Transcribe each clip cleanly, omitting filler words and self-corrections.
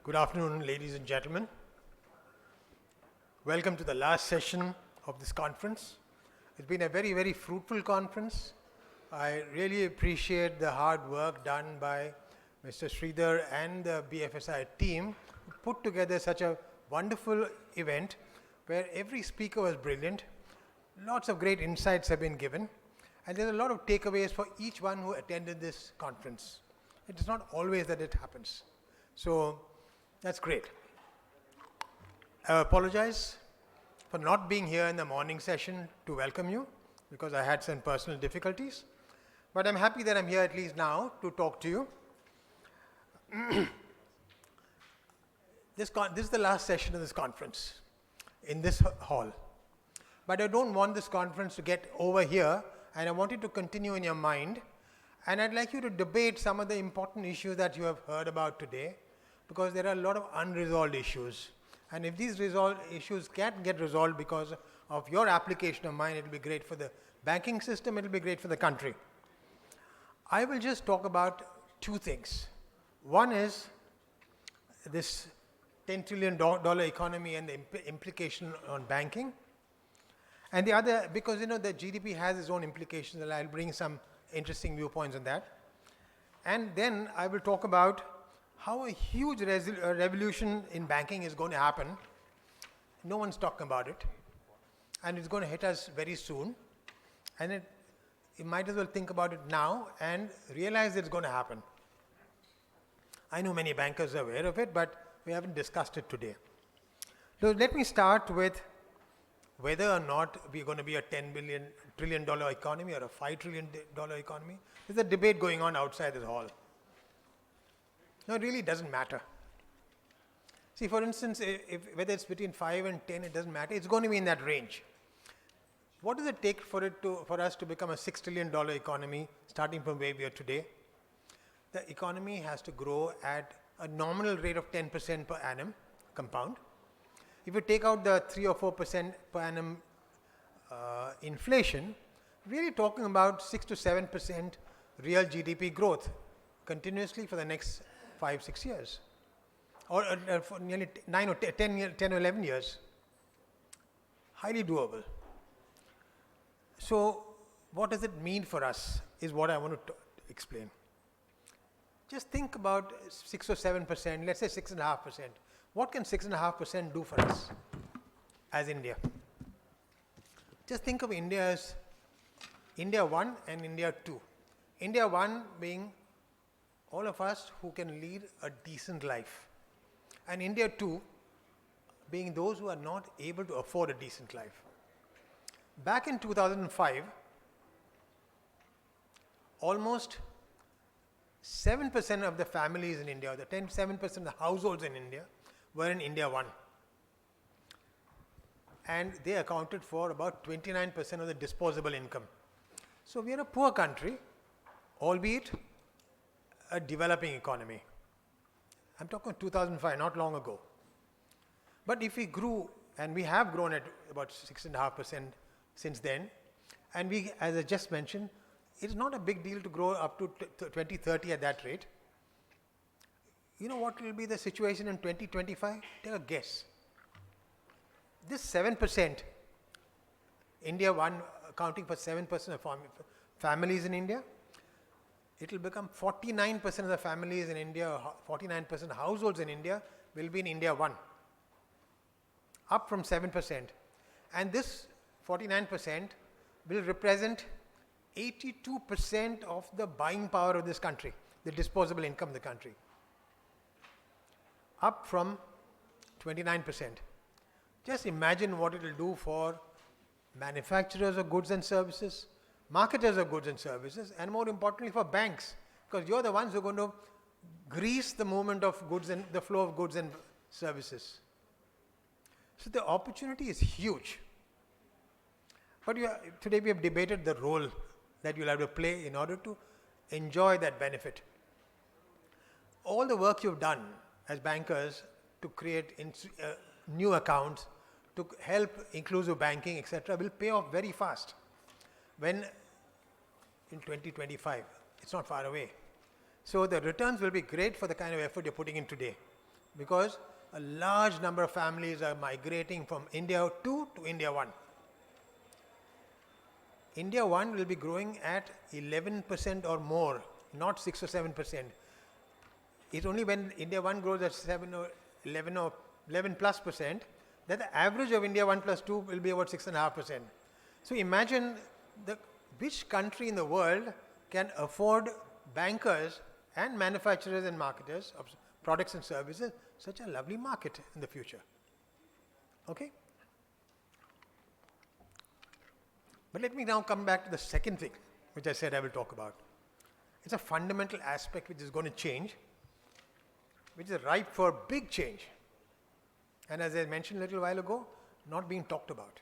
Good afternoon, ladies and gentlemen. Welcome to the last session of this conference. It's been a very, very fruitful conference. I really appreciate the hard work done by Mr. Sridhar and the BFSI team who put together such a wonderful event where every speaker was brilliant. Lots of great insights have been given, and there's a lot of takeaways for each one who attended this conference. It is not always that it happens. So that's great. I apologize for not being here in the morning session to welcome you because I had some personal difficulties. But I'm happy that I'm here at least now to talk to you. This is the last session of this conference in this hall. But I don't want this conference to get over here, and I want it to continue in your mind. And I'd like you to debate some of the important issues that you have heard about today, because there are a lot of unresolved issues. And if these issues can't get resolved because of your application of mine, it will be great for the banking system, it will be great for the country. I will just talk about two things. One is this $10 trillion economy and the implication on banking. And the other, because the GDP has its own implications, and I'll bring some interesting viewpoints on that. And then I will talk about how a huge revolution in banking is going to happen. No one's talking about it. And it's going to hit us very soon. And you might as well think about it now and realize it's going to happen. I know many bankers are aware of it, but we haven't discussed it today. So let me start with whether or not we're going to be a $10 trillion economy or a $5 trillion economy. There's a debate going on outside this hall. No, it really doesn't matter. See, for instance, whether it's between 5 and 10, it doesn't matter. It's going to be in that range. What does it take for us to become a $6 trillion economy, starting from where we are today? The economy has to grow at a nominal rate of 10% per annum, compound. If you take out the 3 or 4% per annum inflation, really talking about 6 to 7% real GDP growth continuously for the next 5-6 years, or for nearly 9 or 10 or 11 years. Highly doable. So what does it mean for us is what I want to explain. Just think about 6 or 7%, let's say 6.5%. What can 6.5% do for us as India? Just think of India as India 1 and India 2. India 1 being all of us who can lead a decent life, and India 2 being those who are not able to afford a decent life. Back in 2005, almost 7% of the families in India, the 7% of the households in India were in India 1. And they accounted for about 29% of the disposable income. So we are a poor country, albeit a developing economy. I'm talking 2005, not long ago. But if we grew, and we have grown at about 6.5% since then, and we, as I just mentioned, it's not a big deal to grow up to 2030 at that rate. You know what will be the situation in 2025? Take a guess. This 7%, India 1 accounting for 7% of families in India, it will become 49% of the families in India, 49% of households in India will be in India 1, up from 7%. And this 49% will represent 82% of the buying power of this country, the disposable income of the country, up from 29%. Just imagine what it will do for manufacturers of goods and services, marketers of goods and services, and more importantly for banks, because you're the ones who are going to grease the movement of goods and the flow of goods and services. So the opportunity is huge. But today we have debated the role that you'll have to play in order to enjoy that benefit. All the work you've done as bankers to create new accounts, to help inclusive banking, etc., will pay off very fast. When in 2025, it's not far away. So the returns will be great for the kind of effort you're putting in today. because a large number of families are migrating from India 2 to India 1. India 1 will be growing at 11% or more, not 6 or 7%. It's only when India 1 grows at 7 or 11 plus percent that the average of India 1 plus 2 will be about 6.5%. So imagine which country in the world can afford bankers and manufacturers and marketers of products and services, such a lovely market in the future. Okay? But let me now come back to the second thing, which I said I will talk about. It's a fundamental aspect which is going to change, which is ripe for big change. And as I mentioned a little while ago, not being talked about.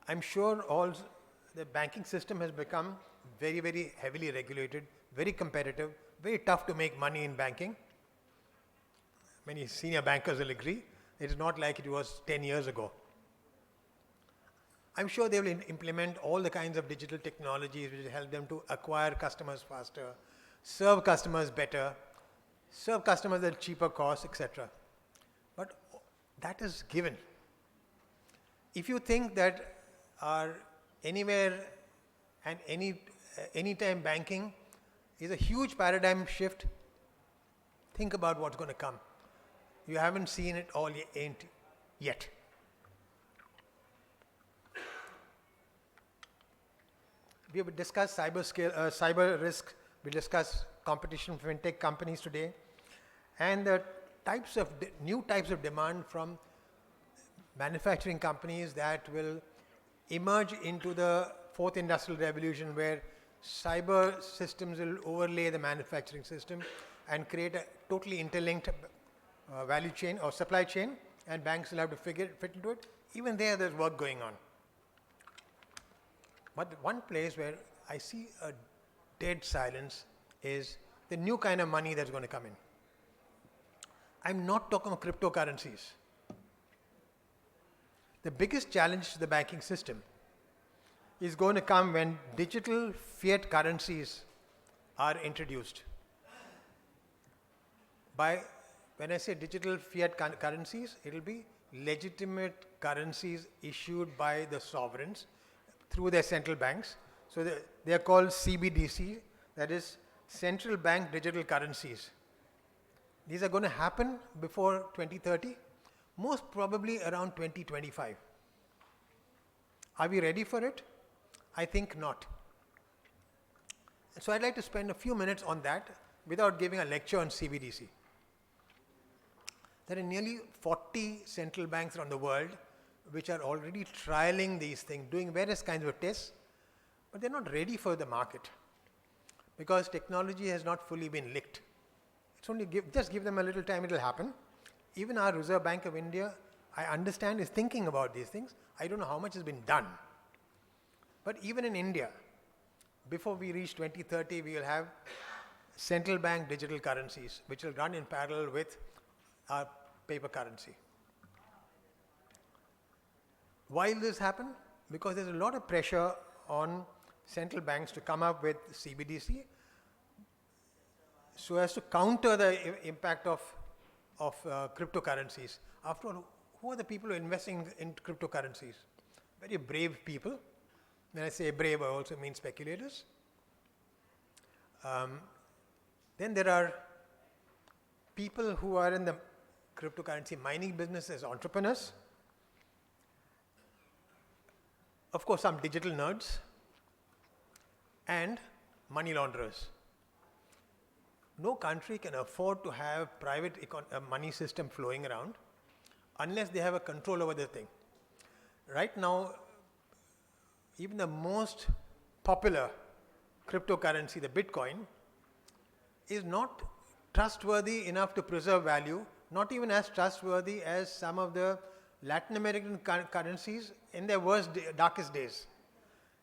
I'm sure the banking system has become very, very heavily regulated, very competitive, very tough to make money in banking. Many senior bankers will agree. It is not like it was 10 years ago. I'm sure they will implement all the kinds of digital technologies which will help them to acquire customers faster, serve customers better, serve customers at cheaper costs, etc. But that is given. If you think that our anywhere and anytime banking is a huge paradigm shift, think about what's going to come. You haven't seen it all yet. We have discussed cyber risk. We discussed competition from fintech companies today, and the new types of demand from manufacturing companies that will emerge into the fourth industrial revolution, where cyber systems will overlay the manufacturing system and create a totally interlinked value chain or supply chain, and banks will have to fit into it. Even there's work going on. But one place where I see a dead silence is the new kind of money that's going to come in. I'm not talking about cryptocurrencies. The biggest challenge to the banking system is going to come when digital fiat currencies are introduced. When I say digital fiat currencies, it will be legitimate currencies issued by the sovereigns through their central banks. So they are called CBDC, that is central bank digital currencies. These are going to happen before 2030, most probably around 2025. Are we ready for it? I think not. So I'd like to spend a few minutes on that without giving a lecture on CBDC. There are nearly 40 central banks around the world which are already trialing these things, doing various kinds of tests, but they're not ready for the market because technology has not fully been licked. It's only just give them a little time, it'll happen. Even our Reserve Bank of India, I understand, is thinking about these things. I don't know how much has been done. But even in India, before we reach 2030, we will have central bank digital currencies, which will run in parallel with our paper currency. Why will this happen? Because there's a lot of pressure on central banks to come up with CBDC so as to counter the impact of cryptocurrencies. After all, who are the people who are investing in cryptocurrencies? Very brave people. When I say brave, I also mean speculators. Then there are people who are in the cryptocurrency mining business as entrepreneurs. Of course, some digital nerds and money launderers. No country can afford to have private money system flowing around unless they have a control over the thing. Right now, even the most popular cryptocurrency, the Bitcoin, is not trustworthy enough to preserve value, not even as trustworthy as some of the Latin American currencies in their darkest days.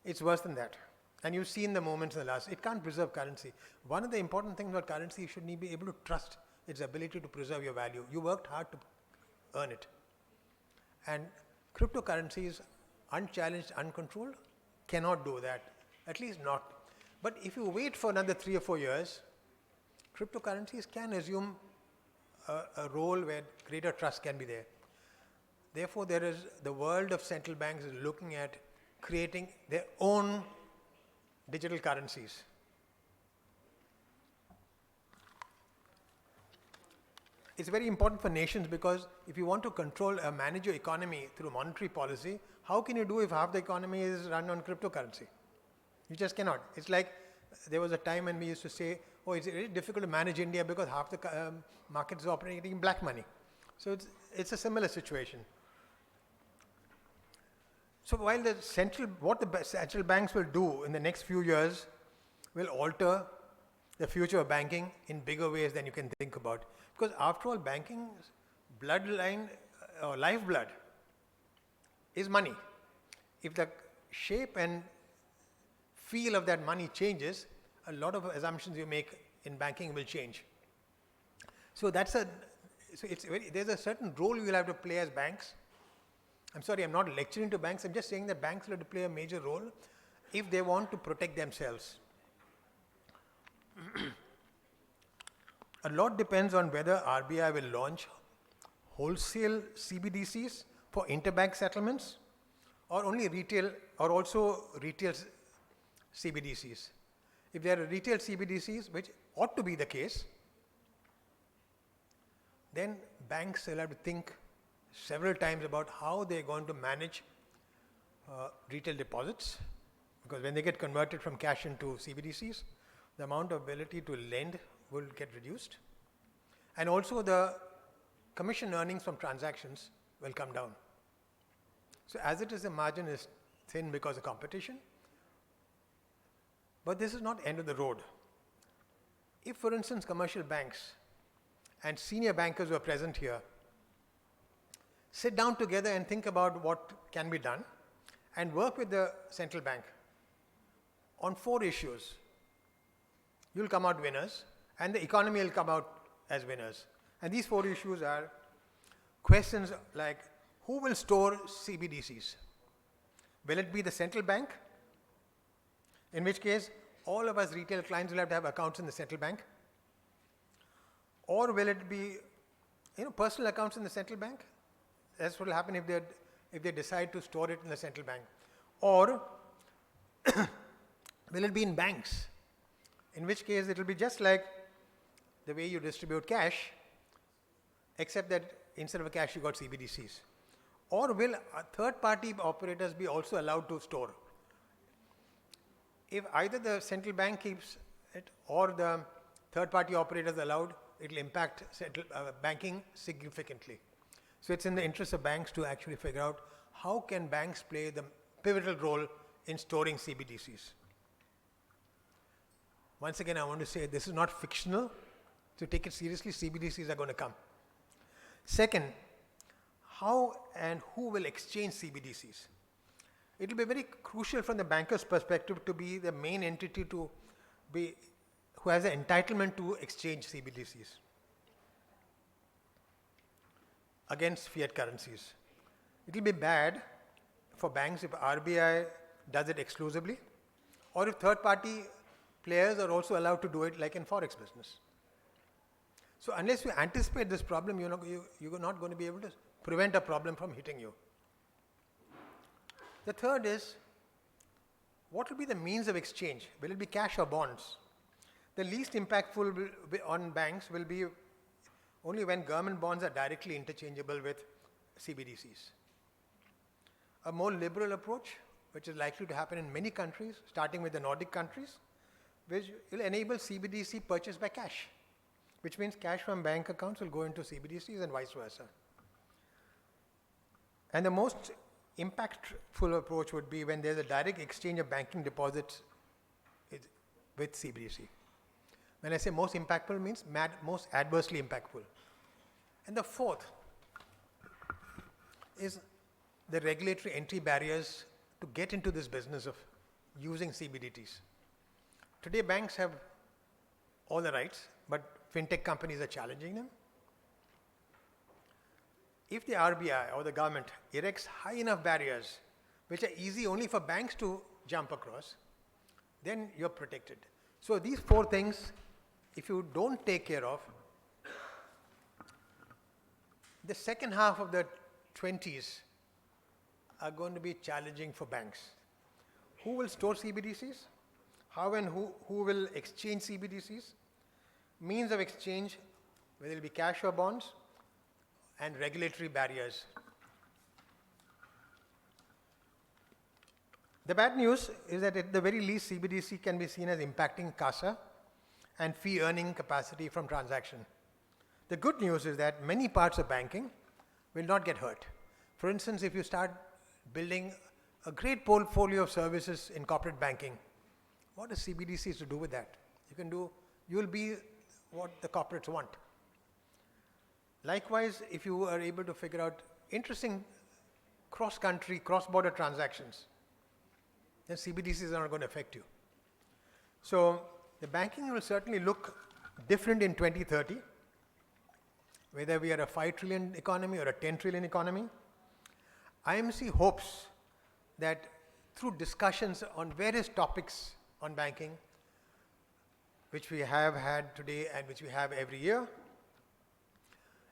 It's worse than that. And you've seen the moments in the last. It can't preserve currency. One of the important things about currency, you should be able to trust its ability to preserve your value. You worked hard to earn it. And cryptocurrencies, unchallenged, uncontrolled, cannot do that. At least not. But if you wait for another 3 or 4 years, cryptocurrencies can assume a role where greater trust can be there. Therefore, the world of central banks is looking at creating their own digital currencies. It's very important for nations because if you want to control or manage your economy through monetary policy, how can you do if half the economy is run on cryptocurrency? You just cannot. It's like there was a time when we used to say, oh, it's very difficult to manage India because half the market is operating in black money. So it's a similar situation. So while what the central banks will do in the next few years will alter the future of banking in bigger ways than you can think about. Because after all, banking's bloodline or lifeblood is money. If the shape and feel of that money changes, a lot of assumptions you make in banking will change. So there's a certain role you will have to play as banks. I'm sorry, I'm not lecturing to banks. I'm just saying that banks will have to play a major role if they want to protect themselves. A lot depends on whether RBI will launch wholesale CBDCs for interbank settlements or only retail or also retail CBDCs. If there are retail CBDCs, which ought to be the case, then banks will have to think several times about how they're going to manage retail deposits, because when they get converted from cash into CBDCs, the amount of ability to lend will get reduced, and also the commission earnings from transactions will come down. So as it is, the margin is thin because of competition, but this is not end of the road. If, for instance, commercial banks and senior bankers who are present here sit down together and think about what can be done and work with the central bank on 4 issues, you'll come out winners and the economy will come out as winners. And these 4 issues are questions like, who will store CBDCs? Will it be the central bank? In which case, all of us retail clients will have to have accounts in the central bank. Or will it be, personal accounts in the central bank? That's what will happen if they decide to store it in the central bank. Or will it be in banks? In which case, it will be just like the way you distribute cash, except that instead of cash, you got CBDCs. Or will third-party operators be also allowed to store? If either the central bank keeps it or the third-party operators allowed, it will impact banking significantly. So it's in the interest of banks to actually figure out how can banks play the pivotal role in storing CBDCs. Once again, I want to say this is not fictional. To take it seriously, CBDCs are going to come. Second, how and who will exchange CBDCs? It will be very crucial from the banker's perspective to be the main entity who has an entitlement to exchange CBDCs against fiat currencies. It will be bad for banks if RBI does it exclusively, or if third-party players are also allowed to do it, like in forex business. So unless you anticipate this problem, you're not going to be able to prevent a problem from hitting you. The third is, what will be the means of exchange? Will it be cash or bonds? The least impactful on banks will be only when government bonds are directly interchangeable with CBDCs. A more liberal approach, which is likely to happen in many countries, starting with the Nordic countries, which will enable CBDC purchase by cash, which means cash from bank accounts will go into CBDCs and vice versa. And the most impactful approach would be when there's a direct exchange of banking deposits with CBDC. When I say most impactful, means most adversely impactful. And the fourth is the regulatory entry barriers to get into this business of using CBDTs. Today, banks have all the rights, but fintech companies are challenging them. If the RBI or the government erects high enough barriers, which are easy only for banks to jump across, then you're protected. So these 4 things if you don't take care of, the second half of the 20s are going to be challenging for banks. Who will store CBDCs? How and who will exchange CBDCs? Means of exchange, whether it will be cash or bonds, and regulatory barriers. The bad news is that at the very least, CBDC can be seen as impacting CASA and fee earning capacity from transaction. The good news is that many parts of banking will not get hurt. For instance, if you start building a great portfolio of services in corporate banking, what does CBDCs to do with that? You will be what the corporates want. Likewise, if you are able to figure out interesting cross-country, cross-border transactions, then CBDCs are not going to affect you. So the banking will certainly look different in 2030, whether we are a 5 trillion economy or a 10 trillion economy. IMC hopes that through discussions on various topics on banking, which we have had today and which we have every year,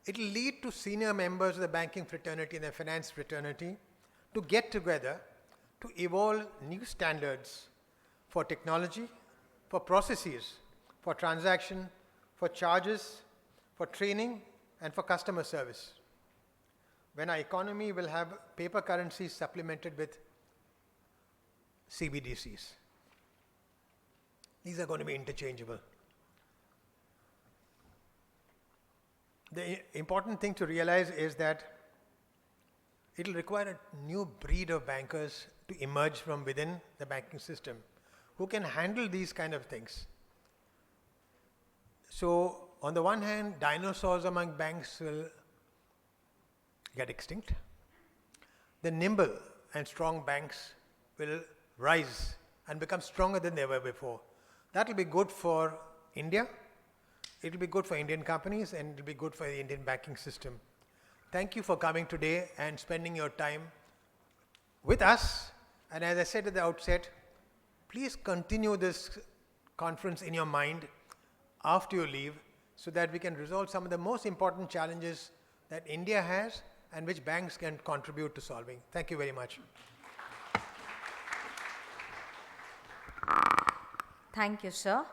it will lead to senior members of the banking fraternity and the finance fraternity to get together to evolve new standards for technology, for processes, for transaction, for charges, for training, and for customer service. When our economy will have paper currencies supplemented with CBDCs. These are going to be interchangeable. The important thing to realize is that it will require a new breed of bankers to emerge from within the banking system who can handle these kind of things. So, on the one hand, dinosaurs among banks will get extinct. The nimble and strong banks will rise and become stronger than they were before. That will be good for India, it will be good for Indian companies, and it will be good for the Indian banking system. Thank you for coming today and spending your time with us. And as I said at the outset, please continue this conference in your mind after you leave so that we can resolve some of the most important challenges that India has and which banks can contribute to solving. Thank you very much. Thank you, sir.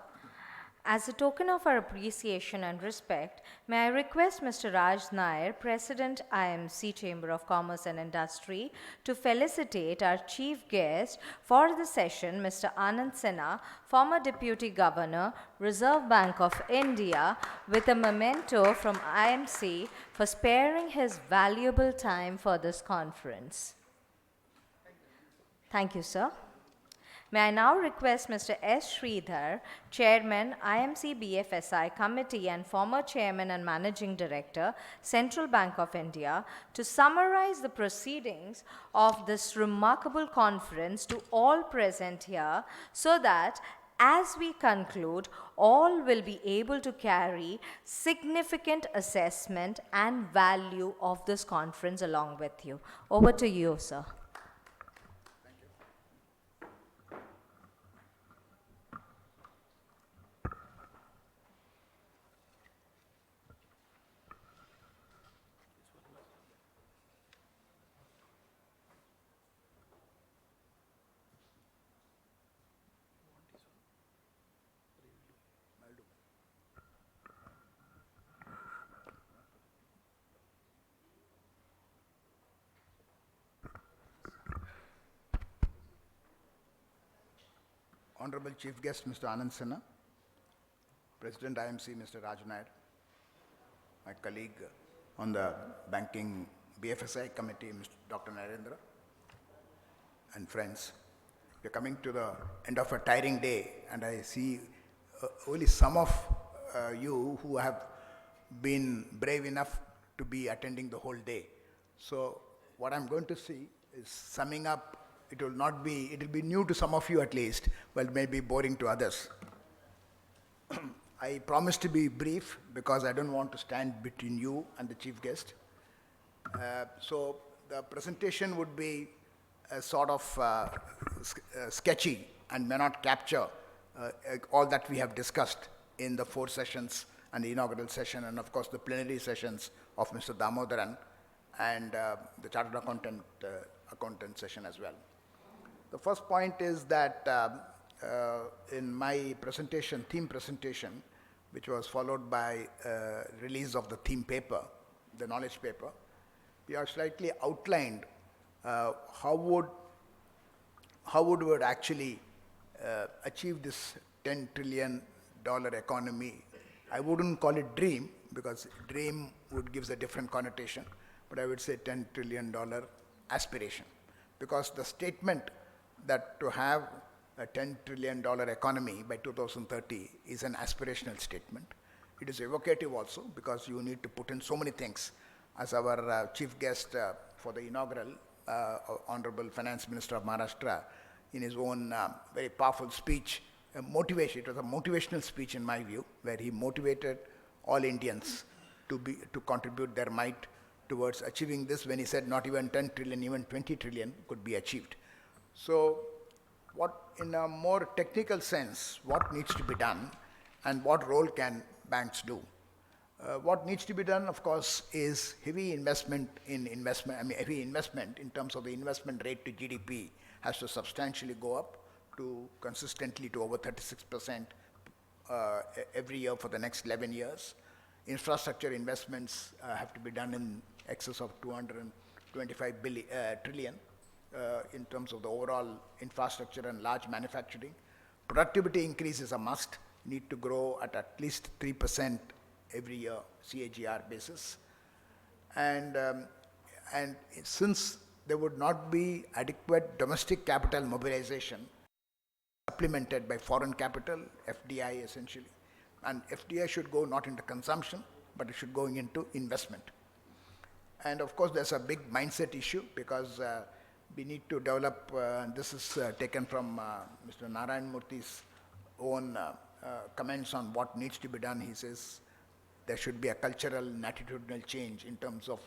As a token of our appreciation and respect, may I request Mr. Raj Nair, President, IMC Chamber of Commerce and Industry, to felicitate our chief guest for the session, Mr. Anand Sinha, former Deputy Governor, Reserve Bank of India, with a memento from IMC for sparing his valuable time for this conference. Thank you, sir. May I now request Mr. S. Sridhar, Chairman, IMC BFSI Committee and former Chairman and Managing Director, Central Bank of India, to summarize the proceedings of this remarkable conference to all present here so that as we conclude, all will be able to carry significant assessment and value of this conference along with you. Over to you, sir. Honorable Chief Guest, Mr. Anand Sinha, President IMC, Mr. Raj Nair, my colleague on the Banking BFSI Committee, Mr. Dr. Narendra, and friends. We're coming to the end of a tiring day, and I see only some of you who have been brave enough to be attending the whole day. So what I'm going to see is summing up. It will be new to some of you at least, but it may be boring to others. I promise to be brief because I don't want to stand between you and the chief guest. So the presentation would be a sort of sketchy and may not capture all that we have discussed in the 4 sessions and the inaugural session, and of course the plenary sessions of Mr. Damodaran and the chartered accountant session as well. The first point is that in my presentation, theme presentation, which was followed by release of the theme paper, the knowledge paper, we have slightly outlined how would we actually achieve this $10 trillion economy. I wouldn't call it dream, because dream would give a different connotation, but I would say $10 trillion aspiration. Because the statement that to have a $10 trillion economy by 2030 is an aspirational statement. It is evocative also, because you need to put in so many things. As our chief guest for the inaugural, Honorable Finance Minister of Maharashtra, in his own very powerful speech, it was a motivational speech in my view, where he motivated all Indians to contribute their might towards achieving this, when he said not even 10 trillion, even 20 trillion could be achieved. So what, in a more technical sense, what needs to be done and what role can banks do? What needs to be done, of course, is heavy investment in terms of the investment rate to GDP has to substantially go up to consistently to over 36% every year for the next 11 years. Infrastructure investments have to be done in excess of 225 trillion in terms of the overall infrastructure and large manufacturing. Productivity increase is a must, need to grow at least 3% every year, CAGR basis. And since there would not be adequate domestic capital mobilization, supplemented by foreign capital, FDI essentially. And FDI should go not into consumption, but it should go into investment. And of course, there's a big mindset issue, because we need to develop, this is taken from Mr. Narayan Murthy's own comments on what needs to be done. He says there should be a cultural and attitudinal change in terms of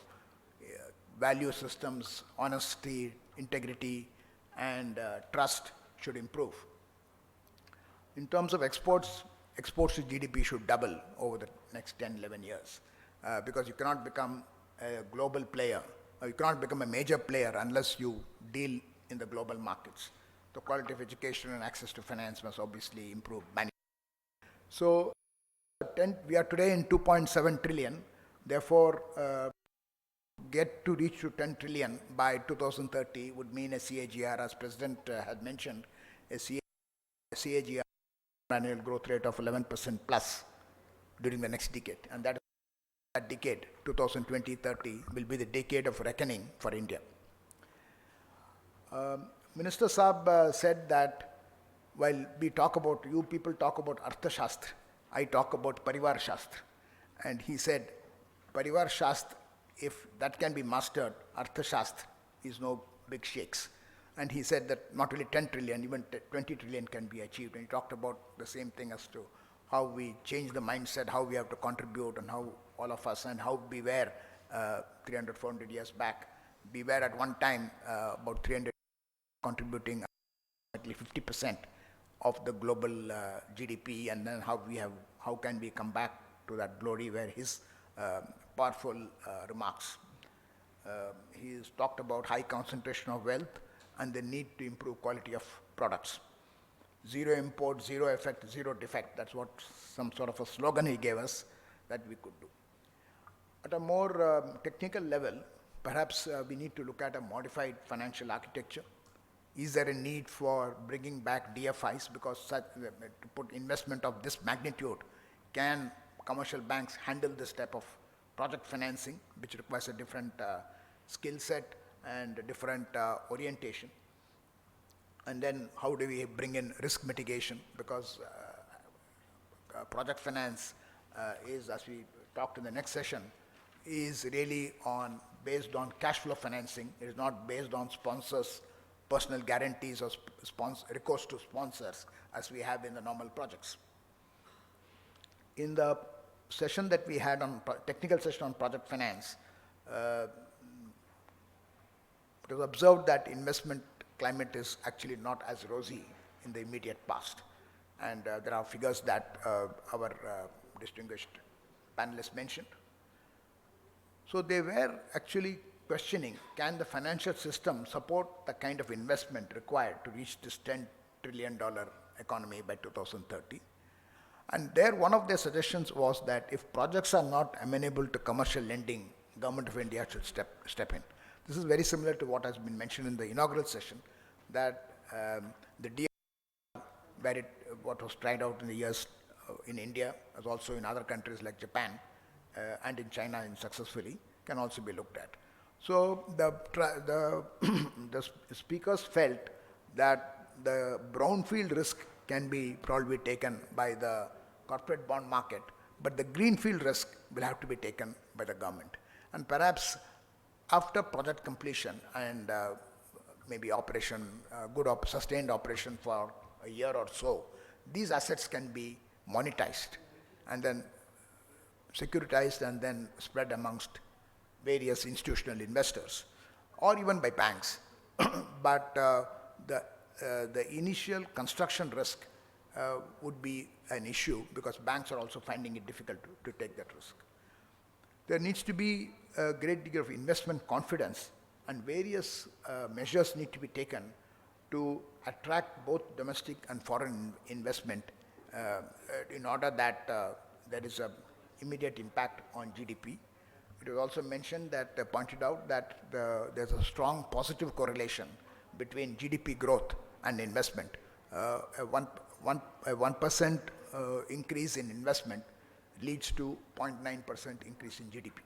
value systems, honesty, integrity, and trust should improve. In terms of exports to GDP should double over the next 10, 11 years, because you cannot become a global player, or you cannot become a major player unless you deal in the global markets. The quality of education and access to finance must obviously improve. So we are today in 2.7 trillion, therefore get to reach to 10 trillion by 2030 would mean a CAGR, as President had mentioned, a CAGR annual growth rate of 11% plus during the next decade. And that decade, 2020-30, will be the decade of reckoning for India. Minister Saab said that while we talk about, you people talk about Arthashastra, I talk about Parivar Shastra. And he said, Parivar Shastra, if that can be mastered, Arthashastra is no big shakes. And he said that not only 10 trillion, even 20 trillion can be achieved. And he talked about the same thing as to how we change the mindset, how we have to contribute, and how all of us, and how we were 300, 400 years back. We were at one time about 300 contributing at least 50% of the global GDP, and then how can we come back to that glory, where his powerful remarks. He's talked about high concentration of wealth and the need to improve quality of products. Zero import, zero effect, zero defect. That's what some sort of a slogan he gave us that we could do. At a more technical level, perhaps we need to look at a modified financial architecture. Is there a need for bringing back DFIs? Because to put investment of this magnitude, can commercial banks handle this type of project financing, which requires a different skill set and a different orientation? And then how do we bring in risk mitigation? Because project finance is, as we talked in the next session, is really based on cash flow financing. It is not based on sponsors' personal guarantees or recourse to sponsors as we have in the normal projects. In the session that we had on technical session on project finance, it was observed that investment climate is actually not as rosy in the immediate past. And there are figures that our distinguished panelists mentioned. So they were actually questioning, can the financial system support the kind of investment required to reach this $10 trillion economy by 2030? And there one of their suggestions was that if projects are not amenable to commercial lending, Government of India should step in. This is very similar to what has been mentioned in the inaugural session, that the what was tried out in the years in India, as also in other countries like Japan and in China successfully, can also be looked at. So the speakers felt that the brownfield risk can be probably taken by the corporate bond market, but the greenfield risk will have to be taken by the government. And perhaps after project completion and maybe operation, sustained operation for a year or so, these assets can be monetized and then securitized and then spread amongst various institutional investors or even by banks. But the initial construction risk would be an issue because banks are also finding it difficult to take that risk. There needs to be a great degree of investment confidence, and various measures need to be taken to attract both domestic and foreign investment in order that there is an immediate impact on GDP. It was also mentioned that, pointed out that there's a strong positive correlation between GDP growth and investment. A 1% increase in investment leads to 0.9% increase in GDP.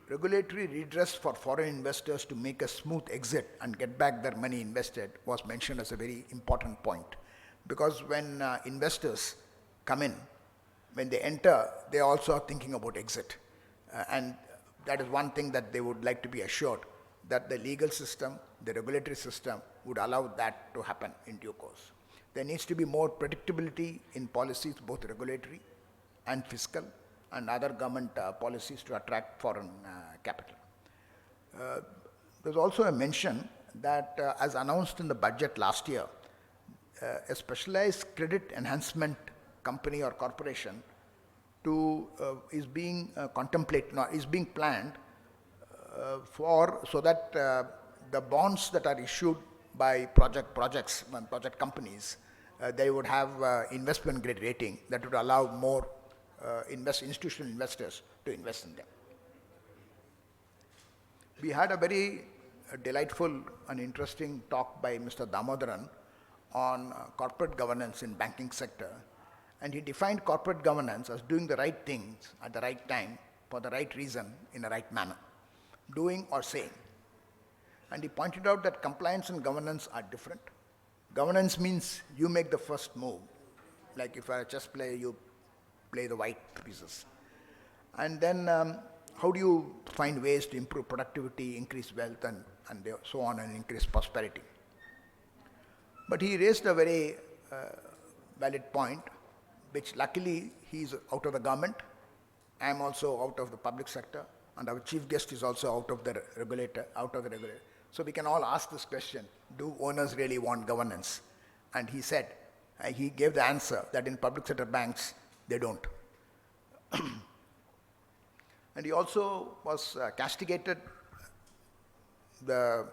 Regulatory redress for foreign investors to make a smooth exit and get back their money invested was mentioned as a very important point. Because when investors come in, when they enter, they also are thinking about exit. And that is one thing that they would like to be assured, that the legal system, the regulatory system would allow that to happen in due course. There needs to be more predictability in policies, both regulatory and fiscal, and other government policies to attract foreign capital. There's also a mention that, as announced in the budget last year, a specialized credit enhancement company or corporation is being planned so that the bonds that are issued by project companies, they would have investment grade rating that would allow more institutional investors to invest in them. We had a very delightful and interesting talk by Mr. Damodaran on corporate governance in banking sector, and he defined corporate governance as doing the right things at the right time for the right reason in the right manner, doing or saying. And he pointed out that compliance and governance are different. Governance means you make the first move. Like if you're a chess player, you play the white pieces. And then how do you find ways to improve productivity, increase wealth, and so on, and increase prosperity? But he raised a very valid point, which luckily he's out of the government. I am also out of the public sector, and our chief guest is also out of the regulator. So we can all ask this question: do owners really want governance? And he said, he gave the answer that in public sector banks, they don't. And he also was castigated the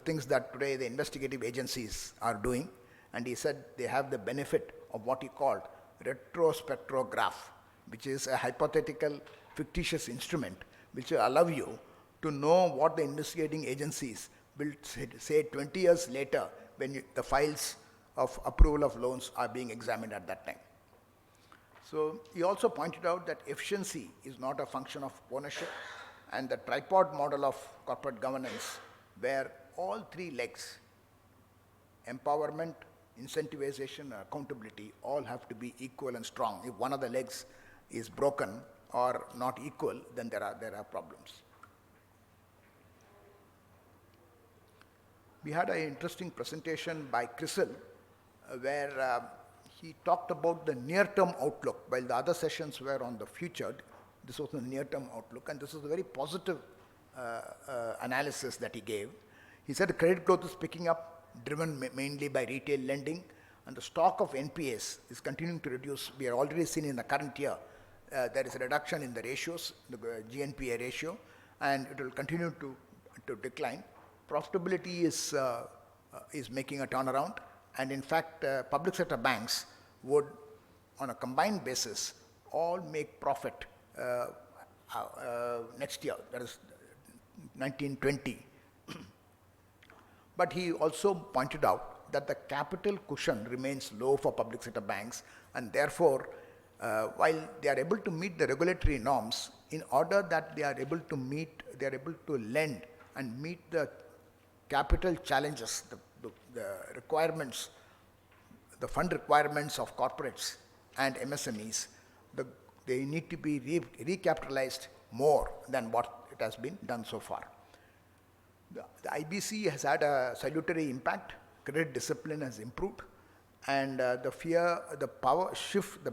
things that today the investigative agencies are doing, and he said they have the benefit of what he called retrospectrograph, which is a hypothetical fictitious instrument which will allow you to know what the investigating agencies will say 20 years later when the files of approval of loans are being examined at that time. So he also pointed out that efficiency is not a function of ownership, and the tripod model of corporate governance, where all three legs, empowerment, incentivization, and accountability, all have to be equal and strong. If one of the legs is broken or not equal, then there are problems. We had an interesting presentation by Crystal where he talked about the near-term outlook. While the other sessions were on the future, this was the near-term outlook, and this was a very positive analysis that he gave. He said the credit growth is picking up, driven mainly by retail lending, and the stock of NPAs is continuing to reduce. We are already seeing in the current year there is a reduction in the ratios, the GNPA ratio, and it will continue to decline. Profitability is making a turnaround, and in fact, public sector banks would, on a combined basis, all make profit next year, that is 1920. But he also pointed out that the capital cushion remains low for public sector banks, and therefore, while they are able to meet the regulatory norms, in order that they are able to lend and meet the capital challenges, the requirements, the fund requirements of corporates and MSMEs, they need to be recapitalized more than what it has been done so far. The IBC has had a salutary impact. Credit discipline has improved, and the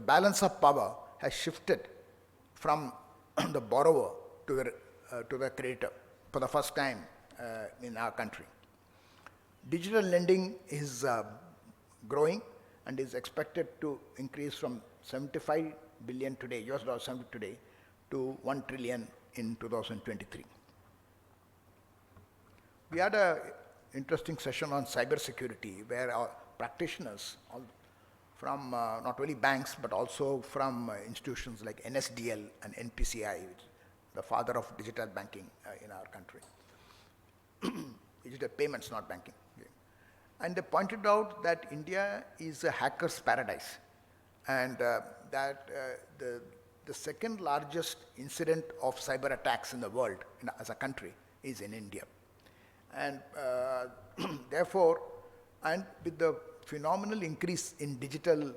balance of power has shifted from the borrower to the creditor for the first time in our country. Digital lending is growing and is expected to increase from 75 billion today, US dollars today, to 1 trillion in 2023. We had an interesting session on cybersecurity where our practitioners from not only banks but also from institutions like NSDL and NPCI, the father of digital banking in our country. Digital payments, not banking. And they pointed out that India is a hacker's paradise, and that the second largest incident of cyber attacks in the world as a country is in India. And therefore, and with the phenomenal increase in digital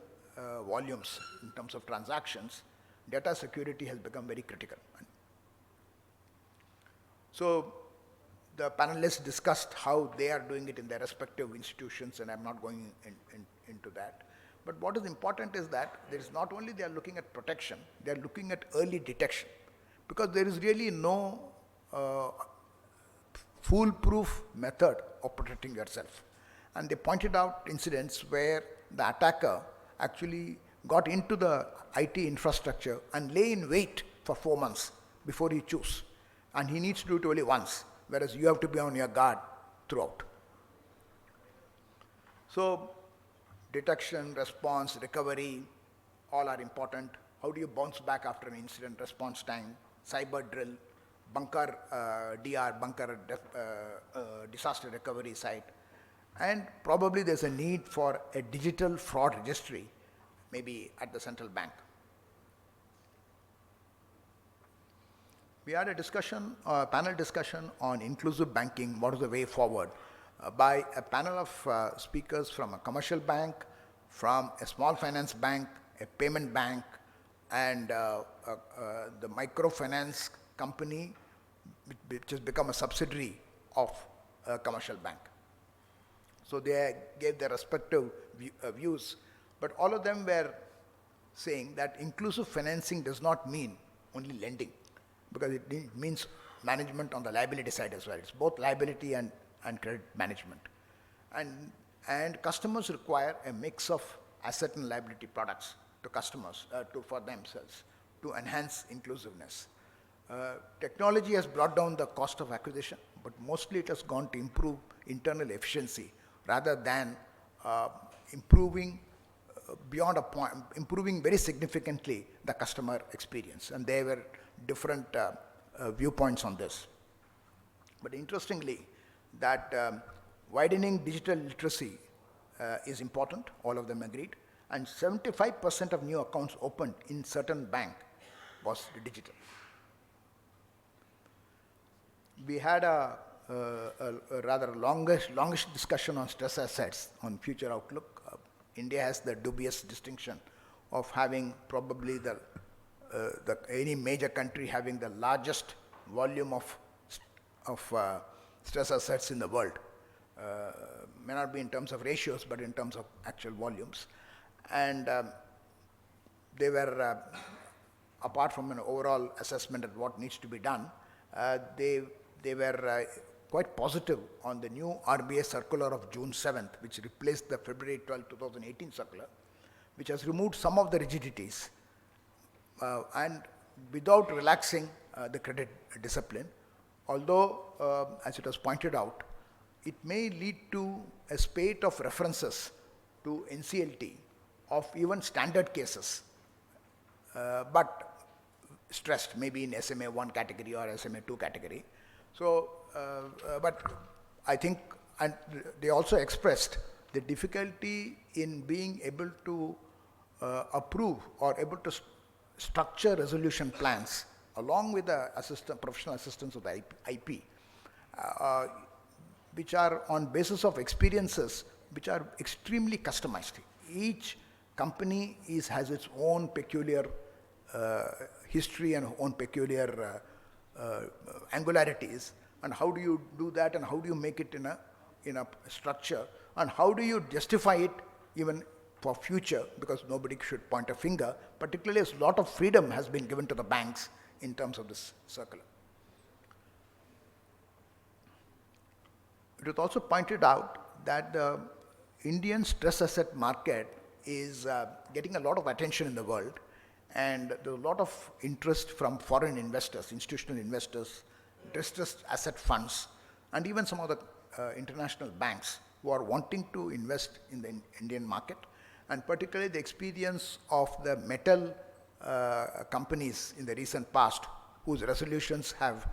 volumes in terms of transactions, data security has become very critical. So the panelists discussed how they are doing it in their respective institutions, and I'm not going into that. But what is important is that there is not only they are looking at protection, they are looking at early detection, because there is really no foolproof method of protecting yourself. And they pointed out incidents where the attacker actually got into the IT infrastructure and lay in wait for 4 months before he chooses. And he needs to do it only once, whereas you have to be on your guard throughout. So detection, response, recovery, all are important. How do you bounce back after an incident response time, cyber drill, bunker disaster recovery site, and probably there's a need for a digital fraud registry, maybe at the central bank. We had a discussion, panel discussion on inclusive banking, what is the way forward, by a panel of speakers from a commercial bank, from a small finance bank, a payment bank, and the microfinance company, which has become a subsidiary of a commercial bank. So they gave their respective views, but all of them were saying that inclusive financing does not mean only lending, because it means management on the liability side as well. It's both liability and credit management. And customers require a mix of asset and liability products to customers, for themselves, to enhance inclusiveness. Technology has brought down the cost of acquisition, but mostly it has gone to improve internal efficiency rather than improving beyond a point, improving very significantly the customer experience. And there were different viewpoints on this. But interestingly, that widening digital literacy is important, all of them agreed, and 75% of new accounts opened in certain bank was digital. We had a rather longish discussion on stress assets, on future outlook. India has the dubious distinction of having probably any major country having the largest volume of stress assets in the world. May not be in terms of ratios, but in terms of actual volumes. And they were, apart from an overall assessment of what needs to be done, they were quite positive on the new RBI circular of June 7th, which replaced the February 12, 2018 circular, which has removed some of the rigidities and without relaxing the credit discipline. Although, as it was pointed out, it may lead to a spate of references to NCLT of even standard cases, but stressed maybe in SMA 1 category or SMA 2 category. So, but I think, and they also expressed the difficulty in being able to approve or able to structure resolution plans along with the professional assistance of the IP, which are on basis of experiences which are extremely customized. Each company has its own peculiar history and own peculiar angularities, and how do you do that, and how do you make it in a structure, and how do you justify it even for future, because nobody should point a finger. Particularly, a lot of freedom has been given to the banks in terms of this circular. It was also pointed out that the Indian stress asset market is getting a lot of attention in the world, and there's a lot of interest from foreign investors, institutional investors, distressed asset funds, and even some of the international banks who are wanting to invest in the Indian market, and particularly the experience of the metal companies in the recent past, whose resolutions have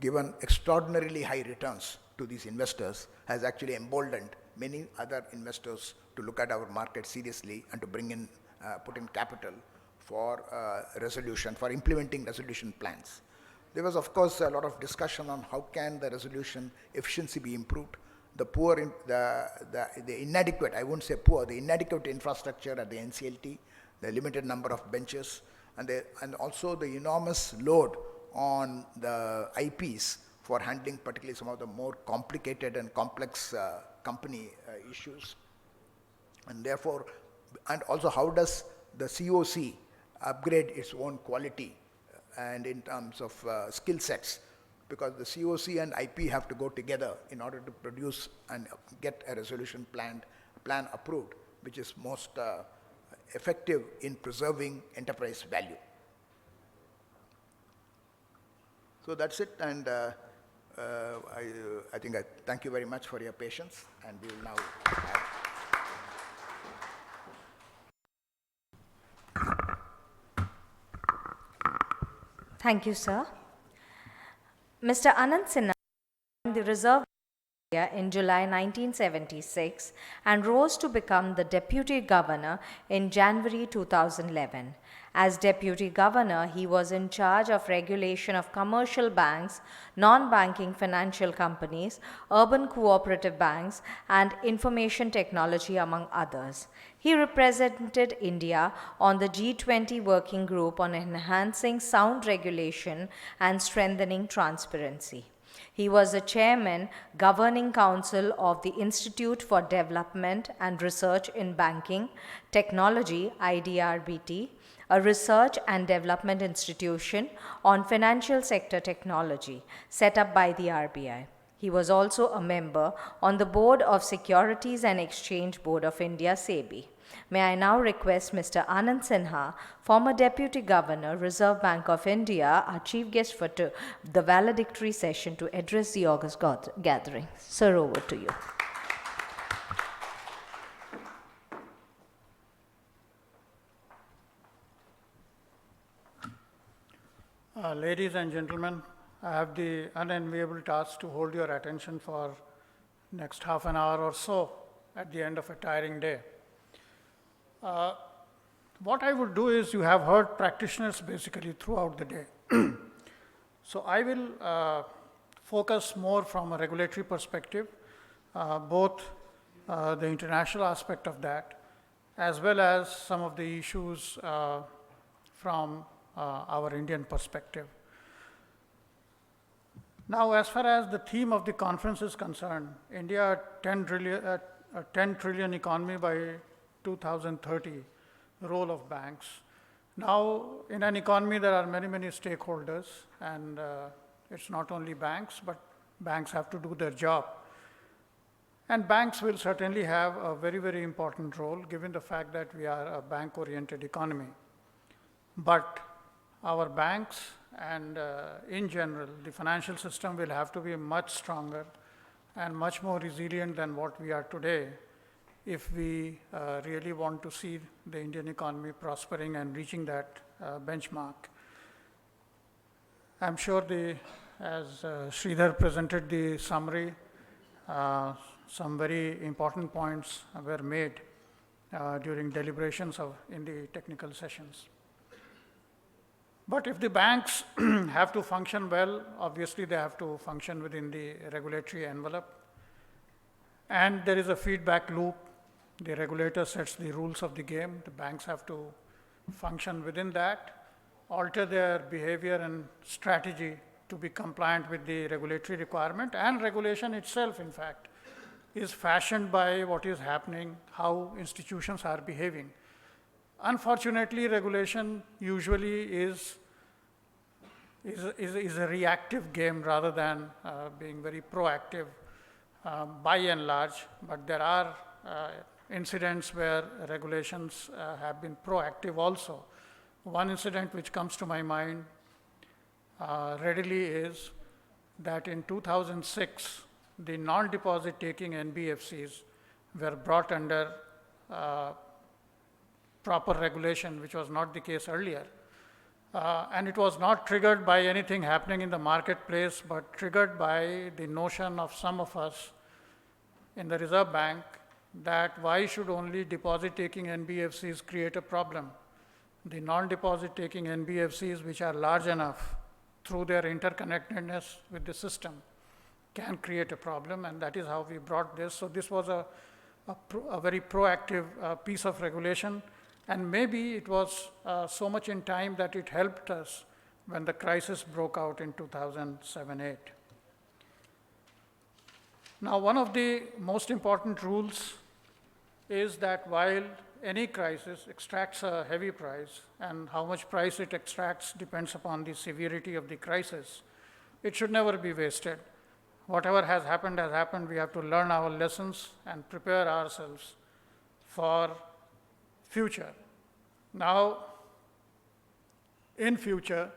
given extraordinarily high returns to these investors, has actually emboldened many other investors to look at our market seriously and to bring in, put in capital for resolution, for implementing resolution plans. There was, of course, a lot of discussion on how can the resolution efficiency be improved. The poor, the inadequate, I won't say poor, the inadequate infrastructure at the NCLT, the limited number of benches, and also the enormous load on the IPs for handling particularly some of the more complicated and complex company issues. And therefore, and also how does the COC upgrade its own quality and in terms of skill sets, because the COC and IP have to go together in order to produce and get a resolution plan approved, which is most effective in preserving enterprise value. So that's it, and I think I thank you very much for your patience, and we will now have Thank you, sir. Mr. Anand Sinha joined the Reserve in July 1976 and rose to become the Deputy Governor in January 2011. As Deputy Governor, he was in charge of regulation of commercial banks, non-banking financial companies, urban cooperative banks, and information technology, among others. He represented India on the G20 Working Group on enhancing sound regulation and strengthening transparency. He was the chairman, governing council of the Institute for Development and Research in Banking, Technology, IDRBT, a research and development institution on financial sector technology set up by the RBI. He was also a member on the board of Securities and Exchange Board of India, SEBI. May I now request Mr. Anand Sinha, former Deputy Governor, Reserve Bank of India, our chief guest for the valedictory session, to address the August gathering. Sir, over to you. Ladies and gentlemen, I have the unenviable task to hold your attention for next half an hour or so at the end of a tiring day. What I would do is, you have heard practitioners basically throughout the day. So I will focus more from a regulatory perspective, both the international aspect of that, as well as some of the issues from our Indian perspective. Now, as far as the theme of the conference is concerned, India, 10 trillion economy by 2030, role of banks. Now, in an economy, there are many, many stakeholders, and it's not only banks, but banks have to do their job. And banks will certainly have a very, very important role given the fact that we are a bank-oriented economy. But our banks and in general, the financial system will have to be much stronger and much more resilient than what we are today if we really want to see the Indian economy prospering and reaching that benchmark. I'm sure as Sridhar presented the summary, some very important points were made during deliberations in the technical sessions. But if the banks have to function well, obviously they have to function within the regulatory envelope. And there is a feedback loop. The regulator sets the rules of the game. The banks have to function within that, alter their behavior and strategy to be compliant with the regulatory requirement. And regulation itself, in fact, is fashioned by what is happening, how institutions are behaving. Unfortunately, regulation usually is a reactive game rather than being very proactive by and large, but there are incidents where regulations have been proactive also. One incident which comes to my mind readily is that in 2006, the non-deposit taking NBFCs were brought under proper regulation, which was not the case earlier. And it was not triggered by anything happening in the marketplace, but triggered by the notion of some of us in the Reserve Bank that why should only deposit-taking NBFCs create a problem? The non-deposit-taking NBFCs, which are large enough through their interconnectedness with the system, can create a problem, and that is how we brought this. So this was a very proactive piece of regulation, and maybe it was so much in time that it helped us when the crisis broke out in 2007-8. Now, one of the most important rules is that while any crisis extracts a heavy price, and how much price it extracts depends upon the severity of the crisis, it should never be wasted. Whatever has happened, we have to learn our lessons and prepare ourselves for future. Now, in future,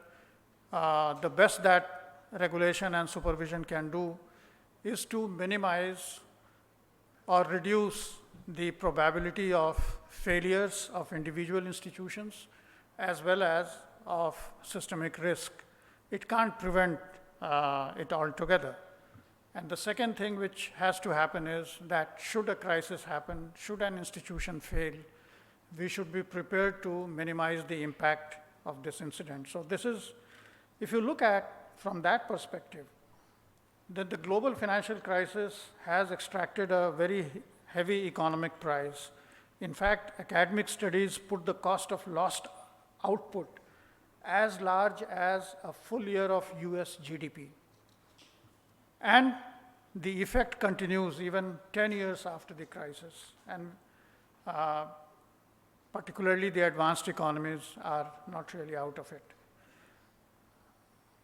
the best that regulation and supervision can do is to minimize or reduce the probability of failures of individual institutions as well as of systemic risk. It can't prevent it altogether. And the second thing which has to happen is that should a crisis happen, should an institution fail, we should be prepared to minimize the impact of this incident. So this is, if you look at from that perspective, that the global financial crisis has extracted a very heavy economic price. In fact, academic studies put the cost of lost output as large as a full year of US GDP. And the effect continues even 10 years after the crisis. And particularly the advanced economies are not really out of it.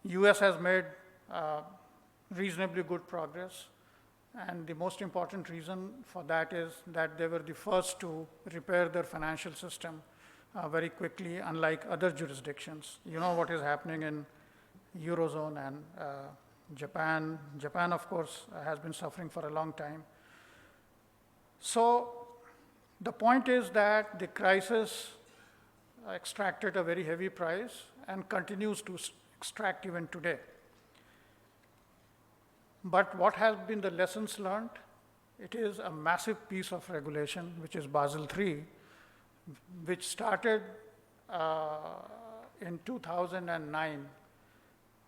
US has made reasonably good progress. And the most important reason for that is that they were the first to repair their financial system very quickly, unlike other jurisdictions. You know what is happening in Eurozone and Japan. Japan, of course, has been suffering for a long time. So the point is that the crisis extracted a very heavy price and continues to extract even today. But what has been the lessons learned? It is a massive piece of regulation, which is Basel III, which started in 2009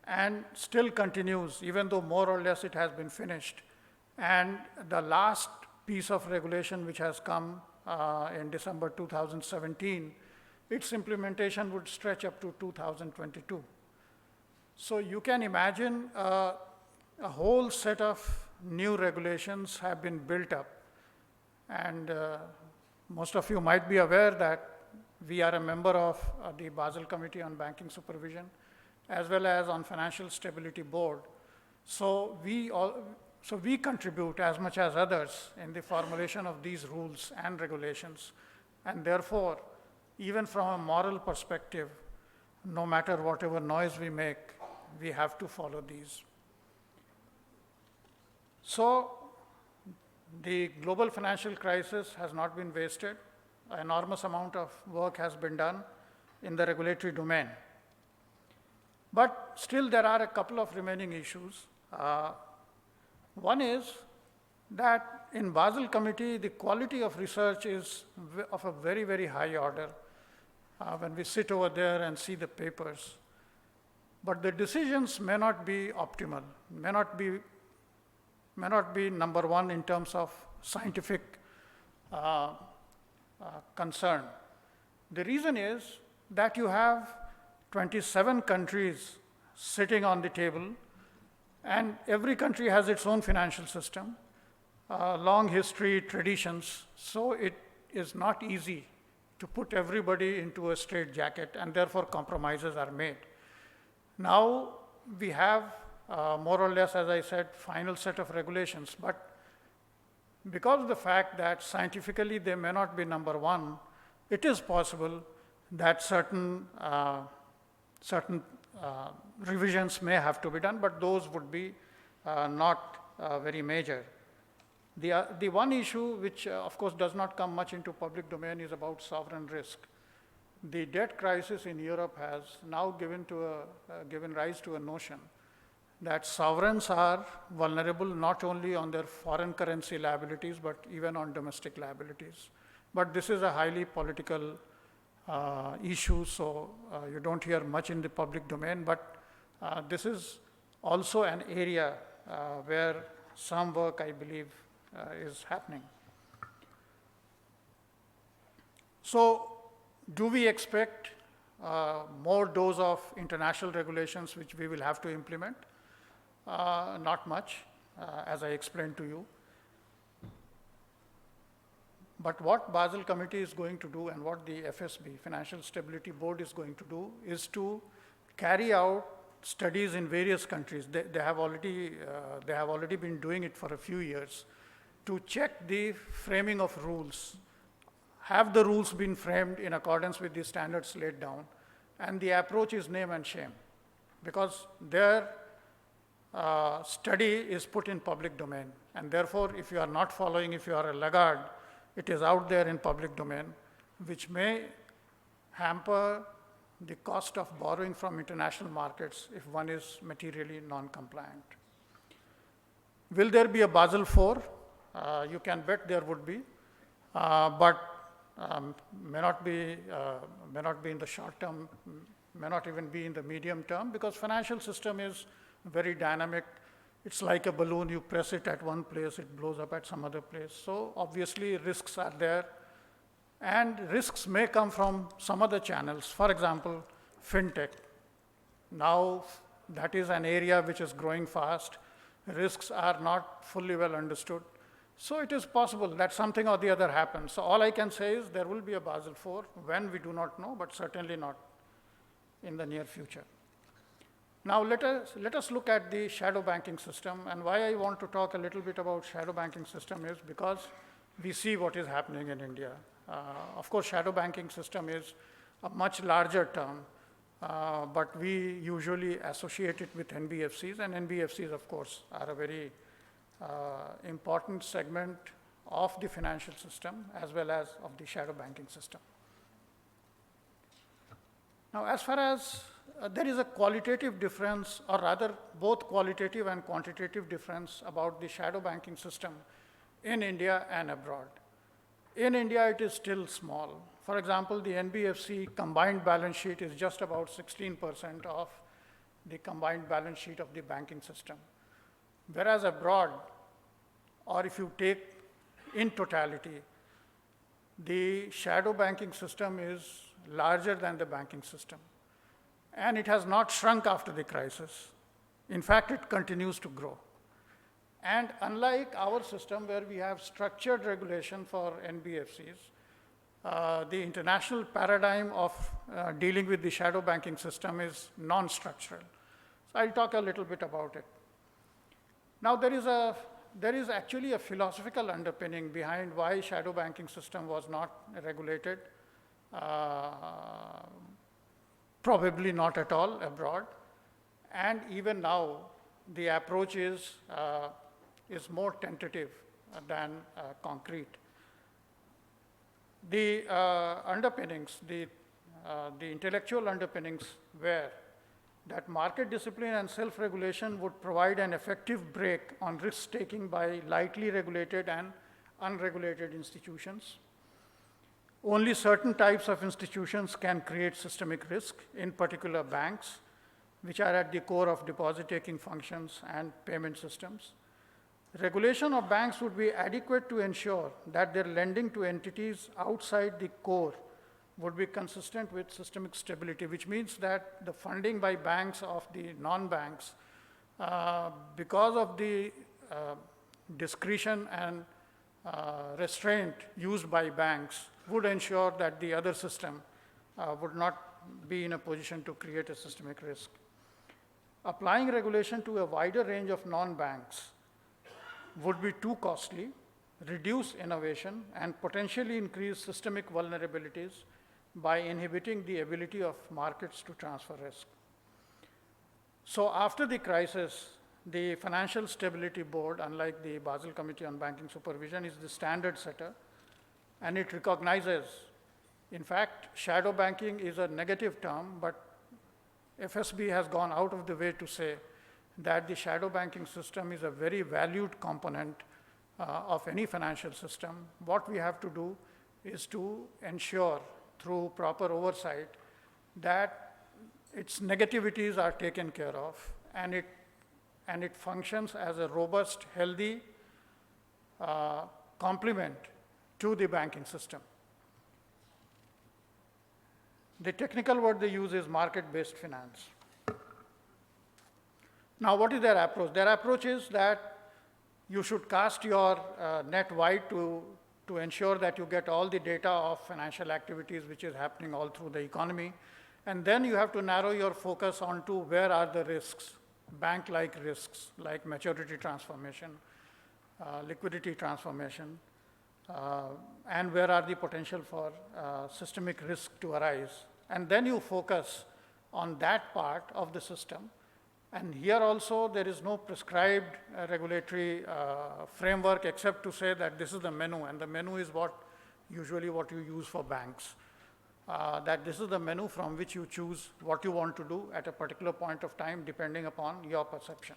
and still continues, even though more or less it has been finished. And the last piece of regulation which has come in December 2017, its implementation would stretch up to 2022. So you can imagine a whole set of new regulations have been built up. And most of you might be aware that we are a member of the Basel Committee on Banking Supervision, as well as on Financial Stability Board. So we contribute as much as others in the formulation of these rules and regulations. And therefore, even from a moral perspective, no matter whatever noise we make, we have to follow these. So the global financial crisis has not been wasted. An enormous amount of work has been done in the regulatory domain. But still there are a couple of remaining issues. One is that in Basel Committee, the quality of research is of a very, very high order when we sit over there and see the papers. But the decisions may not be optimal, may not be number one in terms of scientific concern. The reason is that you have 27 countries sitting on the table, and every country has its own financial system, long history, traditions, so it is not easy to put everybody into a straitjacket, and therefore compromises are made. Now we have more or less, as I said, final set of regulations, but because of the fact that scientifically they may not be number one, it is possible that certain revisions may have to be done, but those would be not very major. The one issue which of course does not come much into public domain is about sovereign risk. The debt crisis in Europe has now given rise to a notion that sovereigns are vulnerable not only on their foreign currency liabilities, but even on domestic liabilities. But this is a highly political issue, so you don't hear much in the public domain, but this is also an area where some work, I believe, is happening. So, do we expect more dose of international regulations which we will have to implement? Not much, as I explained to you. But what Basel Committee is going to do and what the FSB, Financial Stability Board, is going to do is to carry out studies in various countries. They have already been doing it for a few years to check the framing of rules. Have the rules been framed in accordance with the standards laid down? And the approach is name and shame, because their study is put in public domain. And therefore, if you are not following, if you are a laggard, it is out there in public domain, which may hamper the cost of borrowing from international markets if one is materially non-compliant. Will there be a Basel IV? You can bet there would be, but may not be in the short term, may not even be in the medium term, because financial system is very dynamic. It's like a balloon, you press it at one place, it blows up at some other place. So obviously risks are there, and risks may come from some other channels. For example, fintech. Now that is an area which is growing fast. Risks are not fully well understood. So it is possible that something or the other happens. So all I can say is there will be a Basel IV. When, we do not know, but certainly not in the near future. Now let us look at the shadow banking system, and why I want to talk a little bit about shadow banking system is because we see what is happening in India. Of course, shadow banking system is a much larger term, but we usually associate it with NBFCs, and NBFCs, of course, are a very important segment of the financial system as well as of the shadow banking system. Now, as far as there is a qualitative difference, or rather both qualitative and quantitative difference about the shadow banking system in India and abroad. In India, it is still small. For example, the NBFC combined balance sheet is just about 16% of the combined balance sheet of the banking system. Whereas abroad, or if you take in totality, the shadow banking system is larger than the banking system. And it has not shrunk after the crisis. In fact, it continues to grow. And unlike our system where we have structured regulation for NBFCs, the international paradigm of dealing with the shadow banking system is non-structural. So I'll talk a little bit about it. Now there is actually a philosophical underpinning behind why shadow banking system was not regulated, probably not at all abroad. And even now, the approach is more tentative than concrete. The underpinnings, the intellectual underpinnings were that market discipline and self-regulation would provide an effective brake on risk-taking by lightly regulated and unregulated institutions. Only certain types of institutions can create systemic risk, in particular banks, which are at the core of deposit-taking functions and payment systems. Regulation of banks would be adequate to ensure that their lending to entities outside the core would be consistent with systemic stability, which means that the funding by banks of the non-banks, because of the discretion and restraint used by banks, would ensure that the other system would not be in a position to create a systemic risk. Applying regulation to a wider range of non-banks would be too costly, reduce innovation, and potentially increase systemic vulnerabilities by inhibiting the ability of markets to transfer risk. So after the crisis, the Financial Stability Board, unlike the Basel Committee on Banking Supervision, is the standard setter, and it recognizes, in fact, shadow banking is a negative term, but FSB has gone out of the way to say that the shadow banking system is a very valued component of any financial system. What we have to do is to ensure through proper oversight that its negativities are taken care of, and it functions as a robust, healthy complement to the banking system. The technical word they use is market-based finance. Now, what is their approach? Their approach is that you should cast your net wide to ensure that you get all the data of financial activities which is happening all through the economy. And then you have to narrow your focus onto where are the risks, bank-like risks, like maturity transformation, liquidity transformation, and where are the potential for systemic risk to arise. And then you focus on that part of the system. And here also, there is no prescribed regulatory framework except to say that this is the menu, and the menu is usually what you use for banks. That this is the menu from which you choose what you want to do at a particular point of time, depending upon your perception.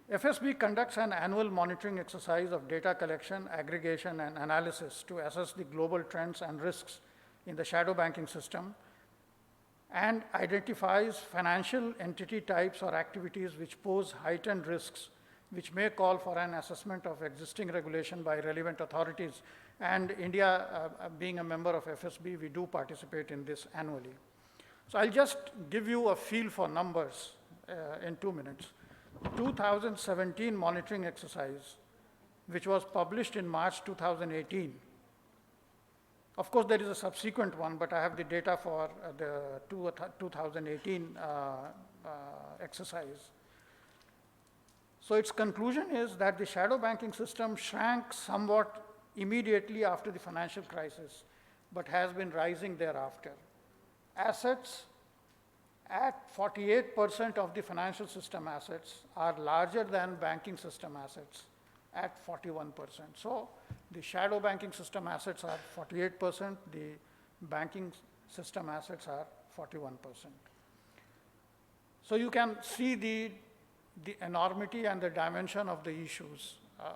FSB conducts an annual monitoring exercise of data collection, aggregation, and analysis to assess the global trends and risks in the shadow banking system, and identifies financial entity types or activities which pose heightened risks, which may call for an assessment of existing regulation by relevant authorities. And India, being a member of FSB, we do participate in this annually. So I'll just give you a feel for numbers in 2 minutes. 2017 monitoring exercise, which was published in March 2018. Of course, there is a subsequent one, but I have the data for the 2018 exercise. So its conclusion is that the shadow banking system shrank somewhat immediately after the financial crisis, but has been rising thereafter. Assets at 48% of the financial system assets are larger than banking system assets at 41%. So the shadow banking system assets are 48%, the banking system assets are 41%. So you can see the enormity and the dimension of the issues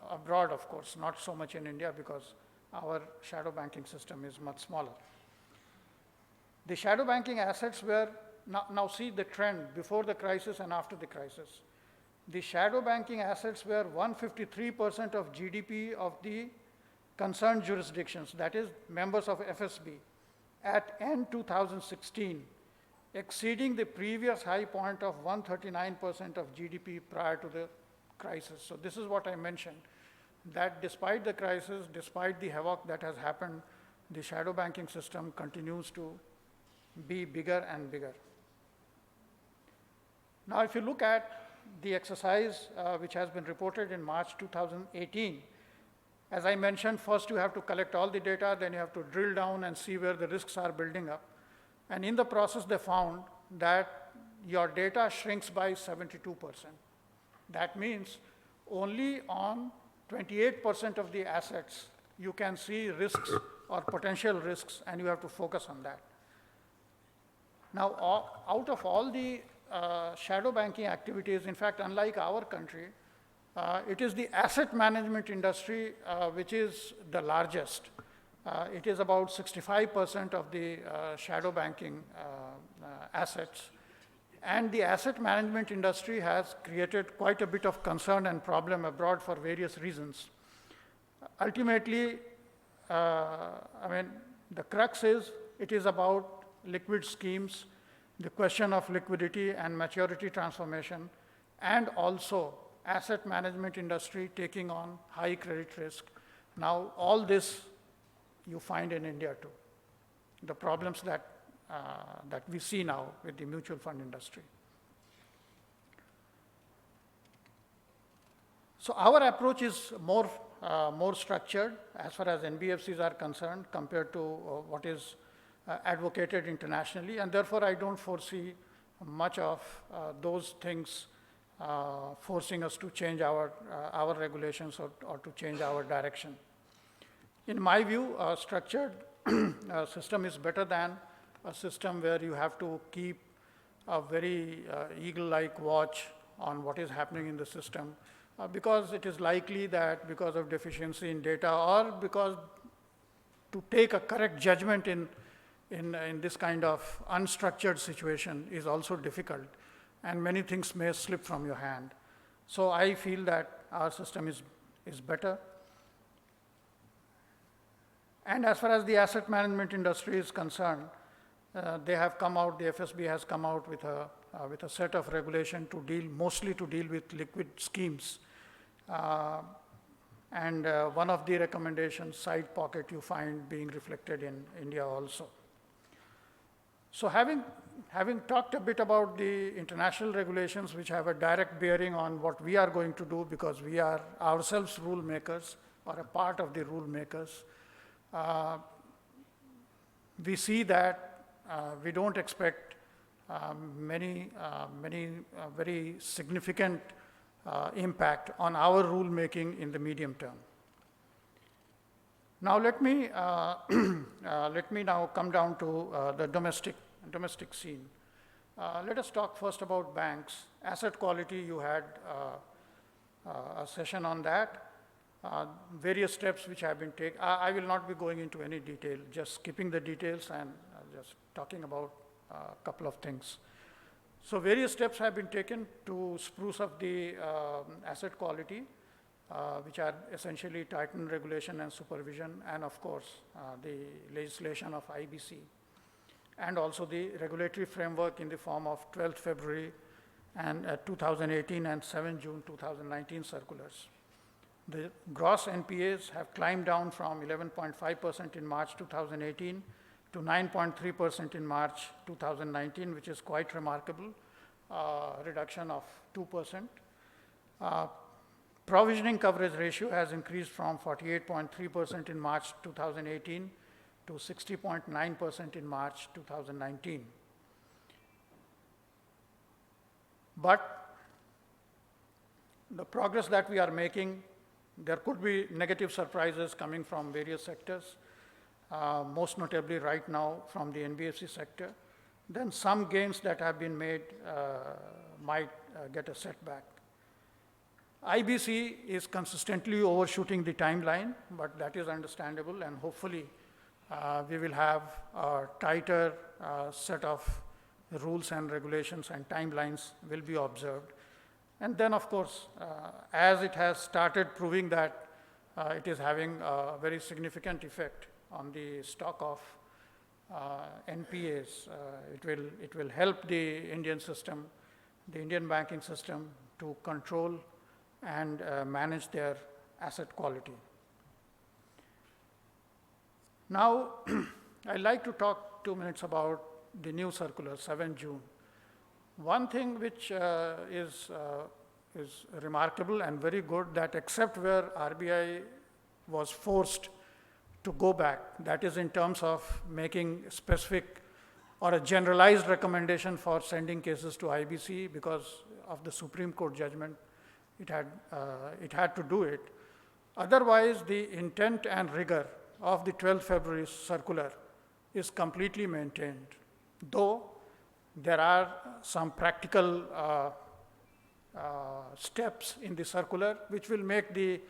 abroad, of course, not so much in India because our shadow banking system is much smaller. The shadow banking assets were, now see the trend before the crisis and after the crisis. The shadow banking assets were 153% of GDP of the concerned jurisdictions, that is members of FSB, at end 2016, exceeding the previous high point of 139% of GDP prior to the crisis. So this is what I mentioned, that despite the crisis, despite the havoc that has happened, the shadow banking system continues to be bigger and bigger. Now, if you look at the exercise which has been reported in March 2018. As I mentioned, first you have to collect all the data, then you have to drill down and see where the risks are building up. And in the process, they found that your data shrinks by 72%. That means only on 28% of the assets you can see risks or potential risks, and you have to focus on that. Now, out of all the shadow banking activities, in fact, unlike our country, it is the asset management industry which is the largest. It is about 65% of the shadow banking assets. And the asset management industry has created quite a bit of concern and problem abroad for various reasons. Ultimately, the crux is, it is about liquid schemes, the question of liquidity and maturity transformation, and also asset management industry taking on high credit risk. Now, all this you find in India too, the problems that we see now with the mutual fund industry. So our approach is more structured as far as NBFCs are concerned compared to what is advocated internationally, and therefore I don't foresee much of those things forcing us to change our regulations or to change our direction. In my view, a structured system is better than a system where you have to keep a very eagle-like watch on what is happening in the system, because it is likely that because of deficiency in data or because to take a correct judgment in this kind of unstructured situation is also difficult, and many things may slip from your hand. So I feel that our system is better. And as far as the asset management industry is concerned, they have come out, the FSB has come out with a set of regulation mostly to deal with liquid schemes. And one of the recommendations, side pocket, you find being reflected in India also. So having talked a bit about the international regulations which have a direct bearing on what we are going to do, because we are ourselves rule makers or a part of the rule makers, we see that we don't expect many very significant impact on our rule making in the medium term. Now let me now come down to the domestic scene. Let us talk first about banks. Asset quality, you had a session on that. Various steps which have been taken. I will not be going into any detail, just skipping the details and just talking about a couple of things. So various steps have been taken to spruce up the asset quality, which are essentially tightened regulation and supervision, and of course, the legislation of IBC, and also the regulatory framework in the form of 12th February and 2018 and 7 June 2019 circulars. The gross NPAs have climbed down from 11.5% in March 2018 to 9.3% in March 2019, which is quite remarkable, reduction of 2%. Provisioning coverage ratio has increased from 48.3% in March 2018 to 60.9% in March 2019. But the progress that we are making, there could be negative surprises coming from various sectors, most notably right now from the NBFC sector. Then some gains that have been made might get a setback. IBC is consistently overshooting the timeline, but that is understandable, and hopefully we will have a tighter set of rules and regulations and timelines will be observed. And then, of course, as it has started proving that it is having a very significant effect on the stock of NPAs, it will help the Indian system, the Indian banking system, to control and manage their asset quality. Now, I'd like to talk 2 minutes about the new circular, 7 June. One thing which is remarkable and very good, that except where RBI was forced to go back, that is in terms of making specific or a generalized recommendation for sending cases to IBC because of the Supreme Court judgment, it had to do it. Otherwise, the intent and rigor of the 12th February circular is completely maintained, though there are some practical steps in the circular which will make the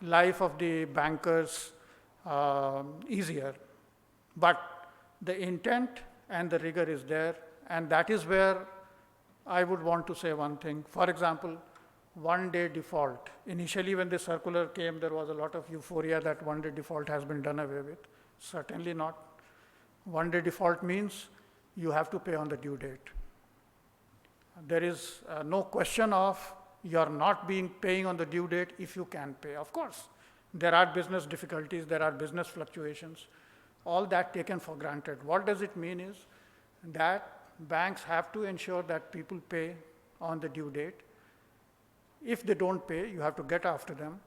life of the bankers easier. But the intent and the rigor is there, and that is where I would want to say one thing. For example, one-day default. Initially, when the circular came, there was a lot of euphoria that one-day default has been done away with. Certainly not. One-day default means you have to pay on the due date. There is no question of you're not paying on the due date if you can pay. Of course, there are business difficulties, there are business fluctuations, all that taken for granted. What does it mean is that banks have to ensure that people pay on the due date. If they don't pay, you have to get after them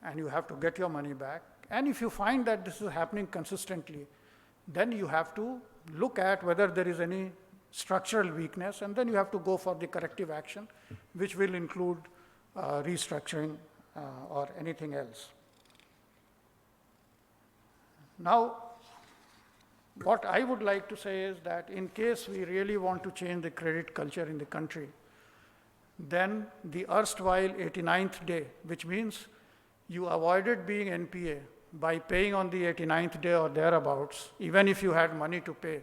and you have to get your money back. And if you find that this is happening consistently, then you have to look at whether there is any structural weakness, and then you have to go for the corrective action, which will include restructuring or anything else. Now, what I would like to say is that in case we really want to change the credit culture in the country, then the erstwhile 89th day, which means you avoided being NPA by paying on the 89th day or thereabouts, even if you had money to pay.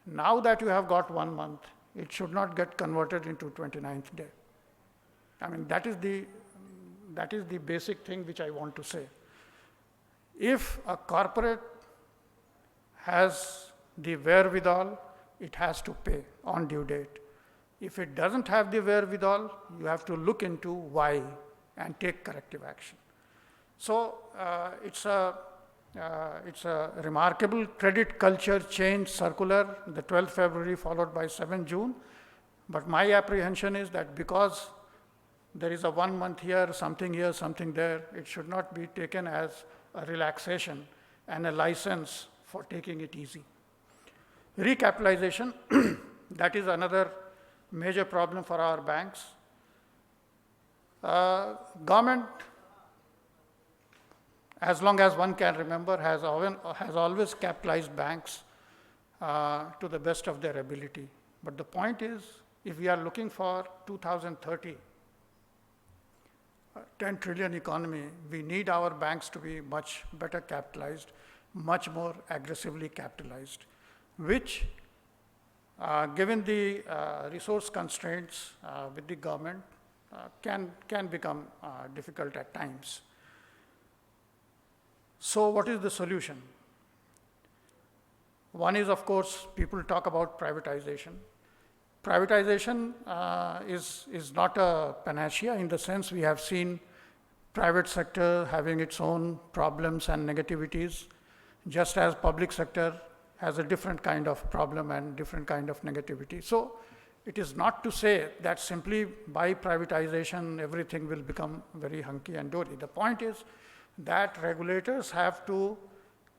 Now that you have got 1 month, it should not get converted into 29th day. I mean, that is the basic thing which I want to say. If a corporate has the wherewithal, it has to pay on due date. If it doesn't have the wherewithal, you have to look into why and take corrective action. So it's a remarkable credit culture change circular, the 12th February followed by 7 June. But my apprehension is that because there is a 1 month here, something there, it should not be taken as a relaxation and a license for taking it easy. Recapitalization, that is another major problem for our banks. Government, as long as one can remember, has always capitalized banks to the best of their ability. But the point is, if we are looking for 2030, 10 trillion economy, we need our banks to be much better capitalized, much more aggressively capitalized, which, given the resource constraints with the government, can become difficult at times. So what is the solution? One is, of course, people talk about privatization. Privatization is not a panacea in the sense we have seen private sector having its own problems and negativities, just as public sector has a different kind of problem and different kind of negativity. So it is not to say that simply by privatization everything will become very hunky and dory. The point is that regulators have to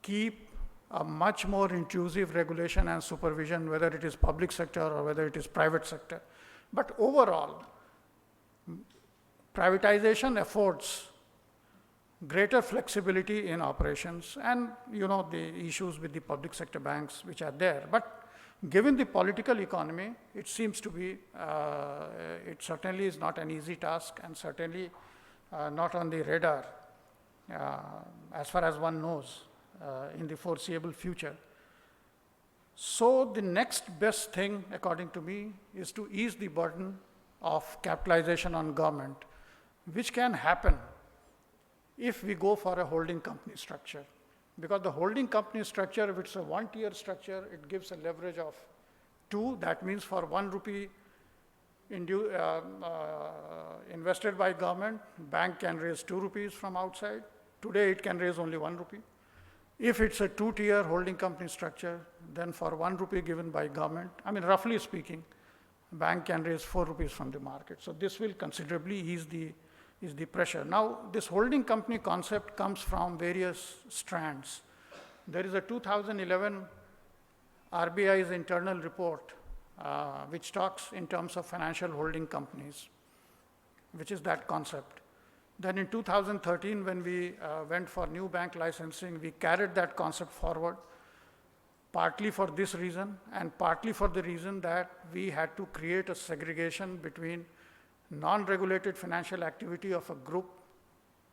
keep a much more intrusive regulation and supervision, whether it is public sector or whether it is private sector. But overall, privatization affords greater flexibility in operations and the issues with the public sector banks which are there. But given the political economy, it seems to be, it certainly is not an easy task and certainly not on the radar as far as one knows in the foreseeable future. So the next best thing, according to me, is to ease the burden of capitalization on government, which can happen if we go for a holding company structure. Because the holding company structure, if it's a 1-tier structure, it gives a leverage of 2. That means for 1 rupee invested by government, bank can raise 2 rupees from outside. Today it can raise only 1 rupee. If it's a 2-tier holding company structure, then for 1 rupee given by government, I mean roughly speaking, bank can raise 4 rupees from the market. So this will considerably ease the pressure. Now, this holding company concept comes from various strands. There is a 2011 RBI's internal report which talks in terms of financial holding companies, which is that concept. Then in 2013, when we went for new bank licensing, we carried that concept forward, partly for this reason and partly for the reason that we had to create a segregation between non-regulated financial activity of a group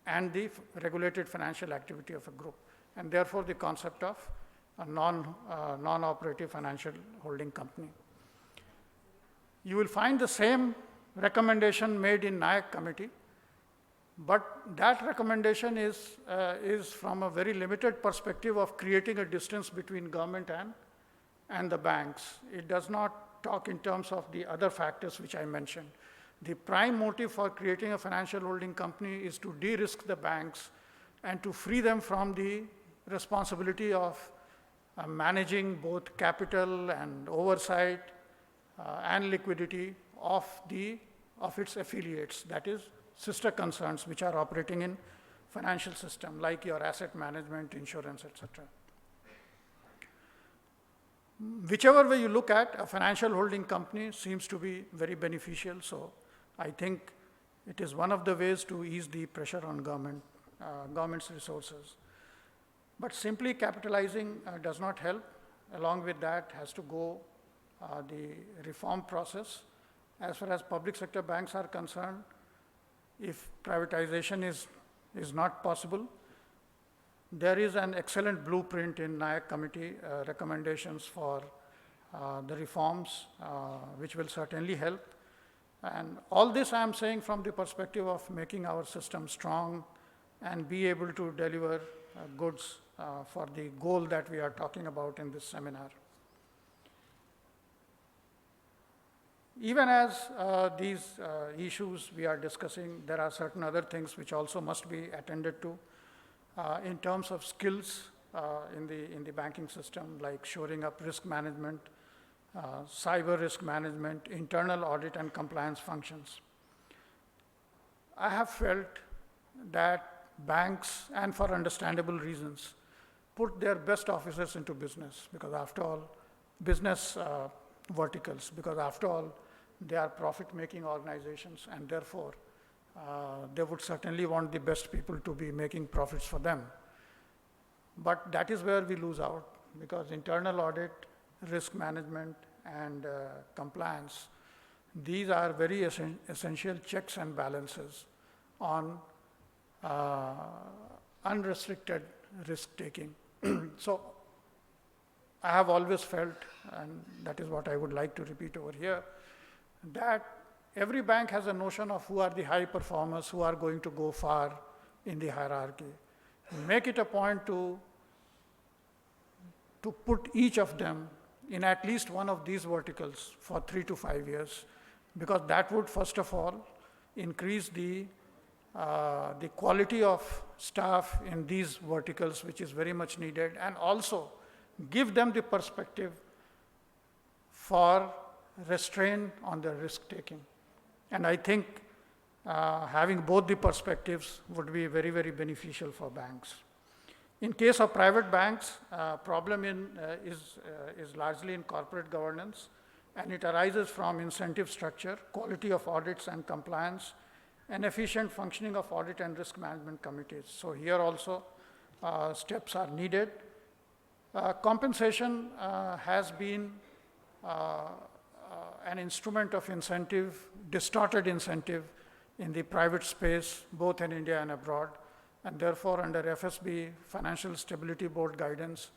and the regulated financial activity of a group, and therefore the concept of a non-operative financial holding company. You will find the same recommendation made in Nayak committee, but that recommendation is from a very limited perspective of creating a distance between government and the banks. It does not talk in terms of the other factors which I mentioned. The prime motive for creating a financial holding company is to de-risk the banks and to free them from the responsibility of managing both capital and oversight and liquidity of its affiliates, that is, sister concerns which are operating in financial system, like your asset management, insurance, etc. Whichever way you look at, a financial holding company seems to be very beneficial. So I think it is one of the ways to ease the pressure on government's resources. But simply capitalizing does not help. Along with that has to go the reform process. As far as public sector banks are concerned, if privatization is not possible, there is an excellent blueprint in Nayak committee recommendations for the reforms, which will certainly help. And all this I am saying from the perspective of making our system strong and be able to deliver goods for the goal that we are talking about in this seminar. Even as these issues we are discussing, there are certain other things which also must be attended to in terms of skills in the banking system, like shoring up risk management, cyber risk management, internal audit and compliance functions. I have felt that banks, and for understandable reasons, put their best officers into business, because after all, business verticals, because after all, they are profit-making organizations, and therefore, they would certainly want the best people to be making profits for them. But that is where we lose out, because internal audit, risk management, and compliance, these are very essential checks and balances on unrestricted risk-taking. So I have always felt, and that is what I would like to repeat over here, that every bank has a notion of who are the high performers, who are going to go far in the hierarchy. Make it a point to put each of them in at least one of these verticals for 3 to 5 years, because that would first of all increase the quality of staff in these verticals, which is very much needed, and also give them the perspective for restraint on the risk taking. And I think having both the perspectives would be very, very beneficial for banks. In case of private banks, problem is largely in corporate governance, and it arises from incentive structure, quality of audits and compliance, and efficient functioning of audit and risk management committees. So here also steps are needed. Compensation has been an instrument of incentive, distorted incentive in the private space, both in India and abroad. And therefore, under FSB, Financial Stability Board guidance,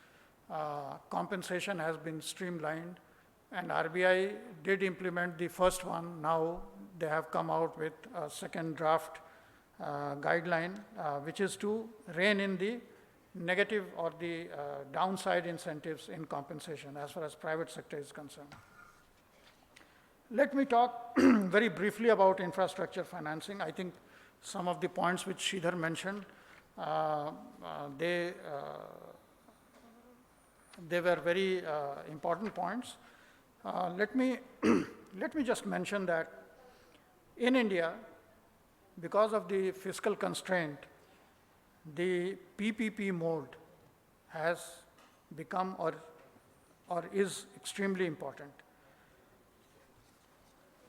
compensation has been streamlined, and RBI did implement the first one. Now they have come out with a second draft guideline, which is to rein in the negative or the downside incentives in compensation as far as private sector is concerned. Let me talk very briefly about infrastructure financing. I think some of the points which Sridhar mentioned, they were very important points. Let me let me just mention that in India, because of the fiscal constraint, the PPP mode has become or is extremely important.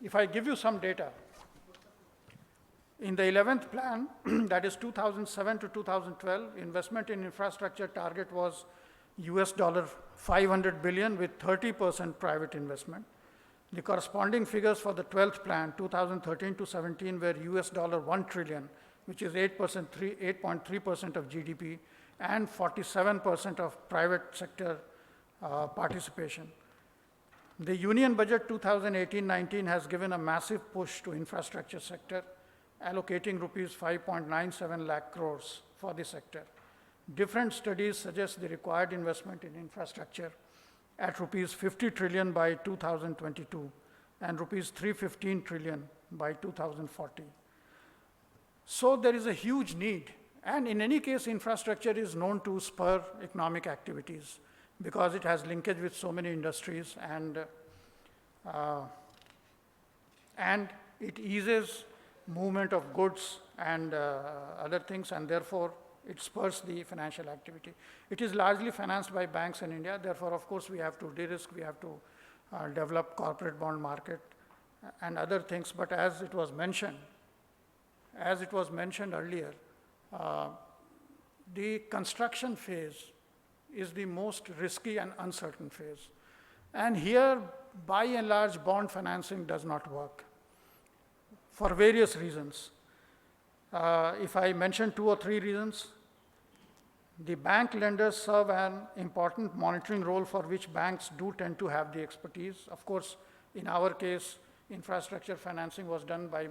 If I give you some data, in the 11th plan, that is 2007 to 2012, investment in infrastructure target was US $500 billion with 30% private investment. The corresponding figures for the 12th plan, 2013 to 17, were US $1 trillion, which is 8.3% of GDP, and 47% of private sector participation. The Union Budget 2018-19 has given a massive push to infrastructure sector, allocating rupees 5.97 lakh crores for the sector. Different studies suggest the required investment in infrastructure at rupees 50 trillion by 2022 and rupees 315 trillion by 2040. So there is a huge need, and in any case, infrastructure is known to spur economic activities because it has linkage with so many industries, and it eases movement of goods and other things, and therefore it spurs the financial activity. It is largely financed by banks in India. Therefore, of course, we have to de-risk, we have to develop corporate bond market and other things. But as it was mentioned earlier, the construction phase is the most risky and uncertain phase. And here, by and large, bond financing does not work for various reasons. If I mention 2 or 3 reasons, the bank lenders serve an important monitoring role for which banks do tend to have the expertise. Of course, in our case, infrastructure financing was done by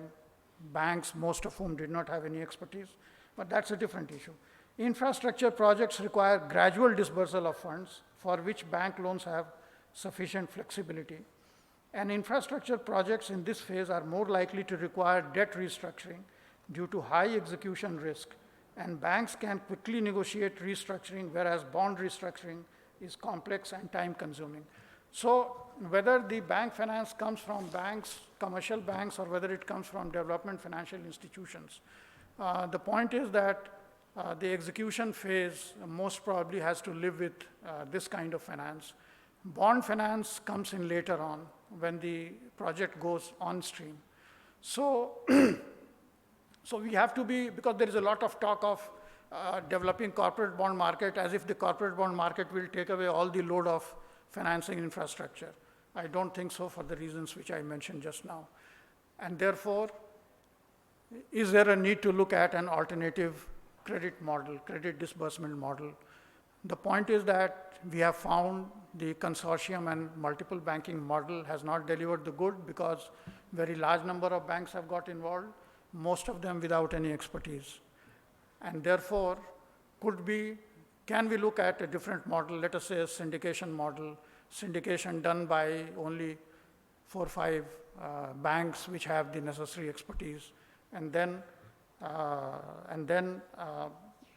banks, most of whom did not have any expertise, but that's a different issue. Infrastructure projects require gradual disbursal of funds, for which bank loans have sufficient flexibility. And infrastructure projects in this phase are more likely to require debt restructuring due to high execution risk, and banks can quickly negotiate restructuring, whereas bond restructuring is complex and time consuming. So whether the bank finance comes from banks, commercial banks, or whether it comes from development financial institutions, the point is that the execution phase most probably has to live with this kind of finance. Bond finance comes in later on when the project goes on stream. So, so we have to be, because there is a lot of talk of developing corporate bond market as if the corporate bond market will take away all the load of financing infrastructure. I don't think so for the reasons which I mentioned just now. And therefore, is there a need to look at an alternative credit model, credit disbursement model? The point is that we have found the consortium and multiple banking model has not delivered the good because very large number of banks have got involved, most of them without any expertise. And therefore, can we look at a different model, let us say a syndication model, syndication done by only 4 or 5 banks which have the necessary expertise, and then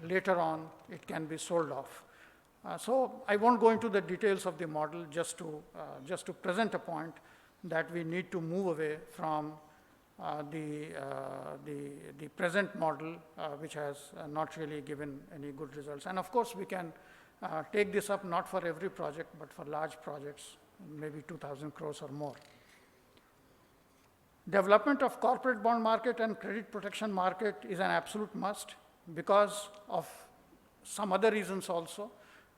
later on it can be sold off. So I won't go into the details of the model, just to present a point that we need to move away from the present model, which has not really given any good results. And of course, we can take this up not for every project, but for large projects, maybe 2,000 crores or more. Development of corporate bond market and credit protection market is an absolute must because of some other reasons also.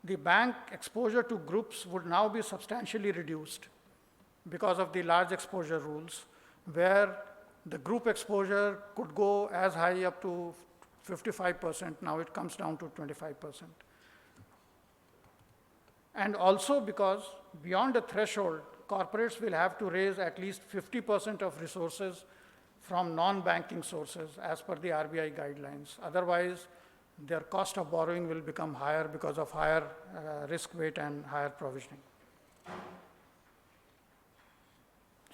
The bank exposure to groups would now be substantially reduced because of the large exposure rules, where the group exposure could go as high up to 55%, now it comes down to 25%. And also because beyond a threshold, corporates will have to raise at least 50% of resources from non-banking sources as per the RBI guidelines. Otherwise, their cost of borrowing will become higher because of higher risk weight and higher provisioning.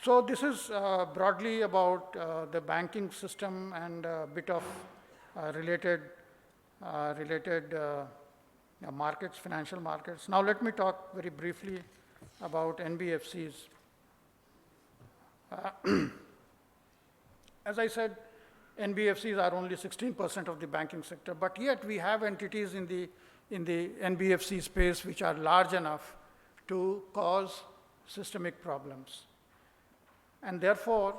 So this is broadly about the banking system and a bit of related markets, financial markets. Now let me talk very briefly about NBFCs. As I said, NBFCs are only 16% of the banking sector, but yet we have entities in the NBFC space which are large enough to cause systemic problems. And therefore,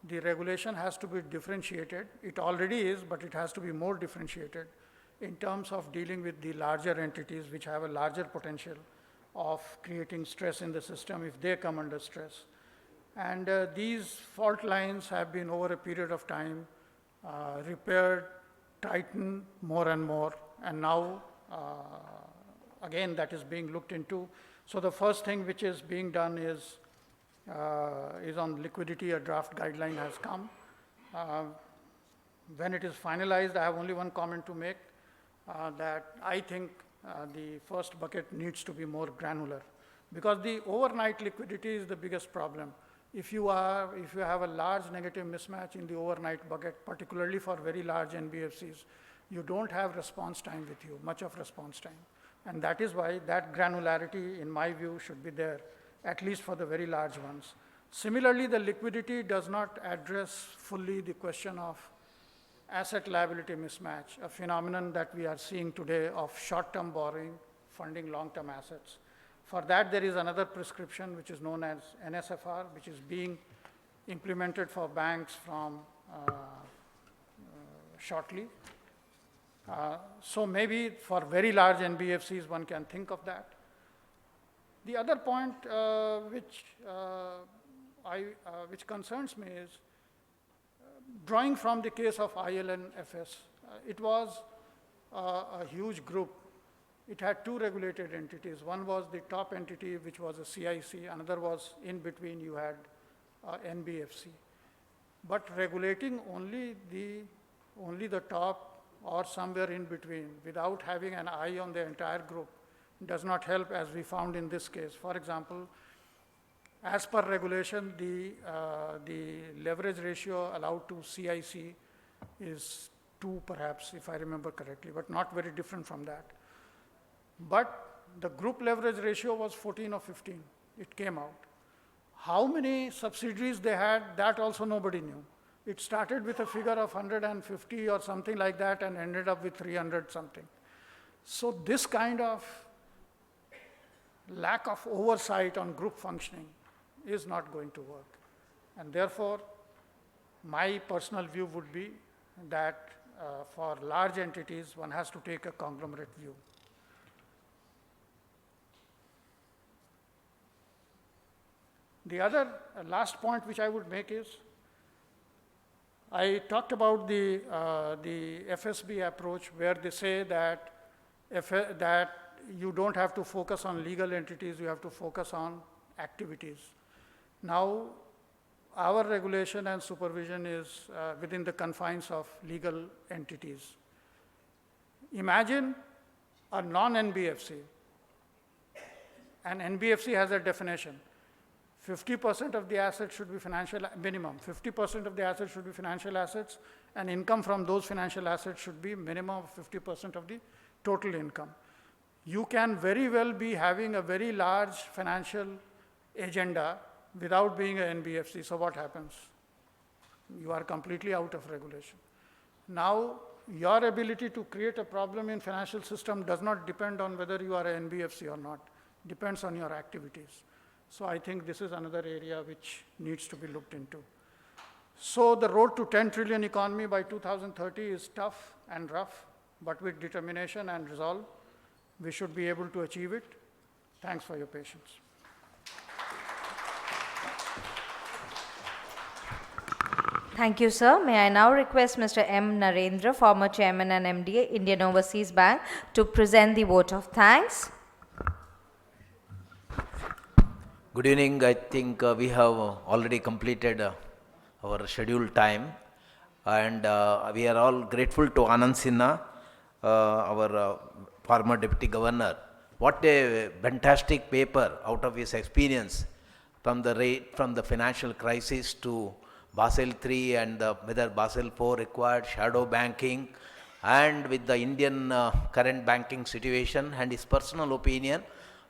the regulation has to be differentiated. It already is, but it has to be more differentiated in terms of dealing with the larger entities which have a larger potential of creating stress in the system if they come under stress. And these fault lines have been over a period of time repaired, tightened more and more, and now again that is being looked into. So the first thing which is being done is on liquidity. A draft guideline has come. When it is finalized, I have only one comment to make, that I think the first bucket needs to be more granular, because the overnight liquidity is the biggest problem. If you have a large negative mismatch in the overnight bucket, particularly for very large NBFCs, you don't have response time with you, much of response time. And that is why that granularity, in my view, should be there, at least for the very large ones. Similarly, the liquidity does not address fully the question of asset liability mismatch, a phenomenon that we are seeing today of short-term borrowing, funding long-term assets. For that, there is another prescription which is known as NSFR, which is being implemented for banks from shortly. So maybe for very large NBFCs, one can think of that. The other point which concerns me is drawing from the case of ILNFS. It was a huge group. It had two regulated entities. One was the top entity, which was a CIC. Another was in between, you had NBFC. But regulating only the top or somewhere in between without having an eye on the entire group does not help, as we found in this case. For example, as per regulation, the leverage ratio allowed to CIC is 2 perhaps, if I remember correctly, but not very different from that. But the group leverage ratio was 14 or 15. It came out. How many subsidiaries they had, that also nobody knew. It started with a figure of 150 or something like that and ended up with 300 something. So this kind of lack of oversight on group functioning is not going to work. And therefore, my personal view would be that for large entities, one has to take a conglomerate view. The other last point which I would make is, I talked about the FSB approach, where they say that you don't have to focus on legal entities, you have to focus on activities. Now, our regulation and supervision is within the confines of legal entities. Imagine a non-NBFC. An NBFC has a definition. 50% of the assets should be financial, minimum. 50% of the assets should be financial assets, and income from those financial assets should be minimum of 50% of the total income. You can very well be having a very large financial agenda without being an NBFC. So what happens? You are completely out of regulation. Now, your ability to create a problem in financial system does not depend on whether you are an NBFC or not. Depends on your activities. So I think this is another area which needs to be looked into. So the road to 10 trillion economy by 2030 is tough and rough, but with determination and resolve, we should be able to achieve it. Thanks for your patience. Thank you, sir. May I now request Mr. M. Narendra, former Chairman and MD, Indian Overseas Bank, to present the vote of thanks. Good evening. I think we have already completed our scheduled time, and we are all grateful to Anand Sinha, our former Deputy Governor. What a fantastic paper out of his experience from the financial crisis to Basel III and whether Basel IV required shadow banking, and with the Indian current banking situation and his personal opinion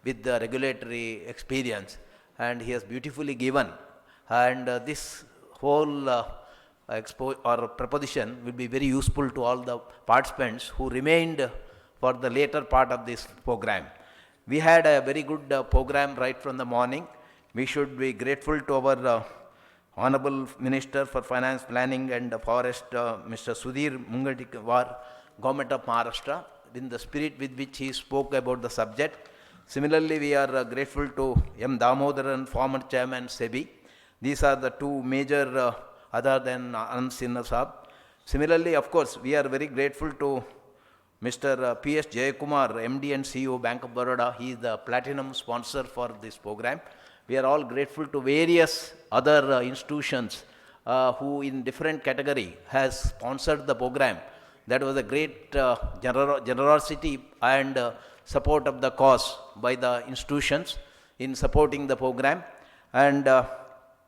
with the regulatory experience. And he has beautifully given and this whole expo or proposition will be very useful to all the participants who remained for the later part of this program. We had a very good program right from the morning. We should be grateful to our Honorable Minister for Finance, Planning and Forest, Mr. Sudhir Mungadikar, Government of Maharashtra, in the spirit with which he spoke about the subject. Similarly, we are grateful to M. Damodaran, former Chairman SEBI. These are the two major, other than Anand Sinha Saab. Similarly, of course, we are very grateful to Mr. P.S. Jayakumar, MD and CEO, Bank of Baroda. He is the platinum sponsor for this program. We are all grateful to various other institutions who in different category has sponsored the program. That was a great generosity and support of the cause by the institutions in supporting the program. And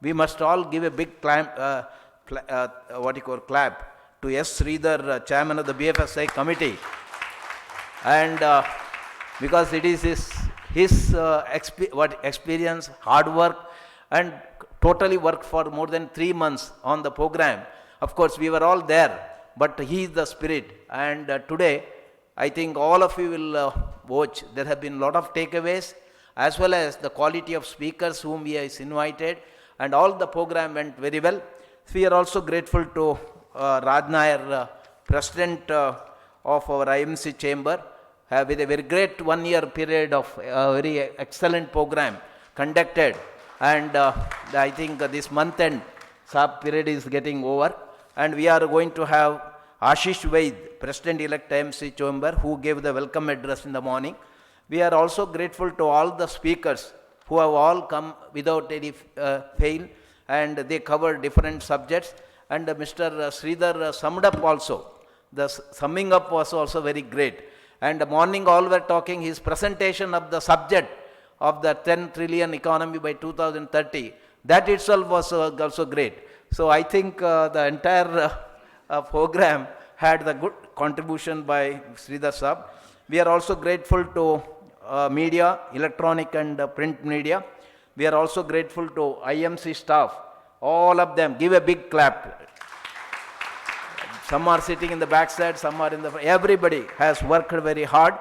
we must all give a big clap to S. Sridhar, Chairman of the BFSI Committee. And because it is his experience, hard work, and totally worked for more than 3 months on the program. Of course, we were all there, but he is the spirit. And today, I think all of you will watch. There have been a lot of takeaways, as well as the quality of speakers whom we have invited, and all the program went very well. We are also grateful to Raj Nair, President of our IMC chamber, with a very great 1 year period of very excellent program conducted. And I think this month end sub period is getting over, and we are going to have Ashish Vaid, President-elect IMC chamber, who gave the welcome address in the morning. We are also grateful to all the speakers who have all come without any fail, and they covered different subjects. And Mr. Sridhar summed up also. The summing up was also very great. And the morning all were talking his presentation of the subject of the 10 trillion economy by 2030. That itself was also great. So I think the entire program had the good contribution by Sridhar Saab. We are also grateful to media, electronic and print media. We are also grateful to IMC staff. All of them, give a big clap. Some are sitting in the backside, some are in the front. Everybody has worked very hard.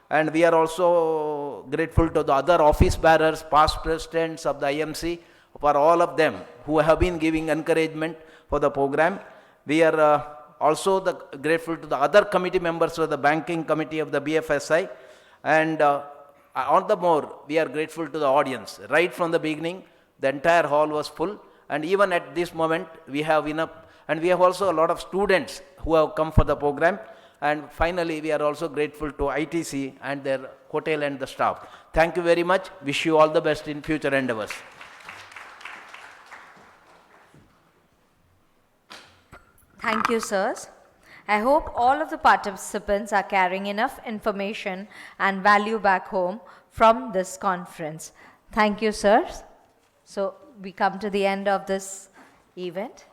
And we are also grateful to the other office bearers, past presidents of the IMC, for all of them who have been giving encouragement for the program. We are also grateful to the other committee members of the banking committee of the BFSI. And on the more, we are grateful to the audience. Right from the beginning, the entire hall was full. And even at this moment, we have enough. And we have also a lot of students who have come for the program. And finally, we are also grateful to ITC and their hotel and the staff. Thank you very much. Wish you all the best in future endeavors. Thank you, sirs. I hope all of the participants are carrying enough information and value back home from this conference. Thank you, sirs. So we come to the end of this event.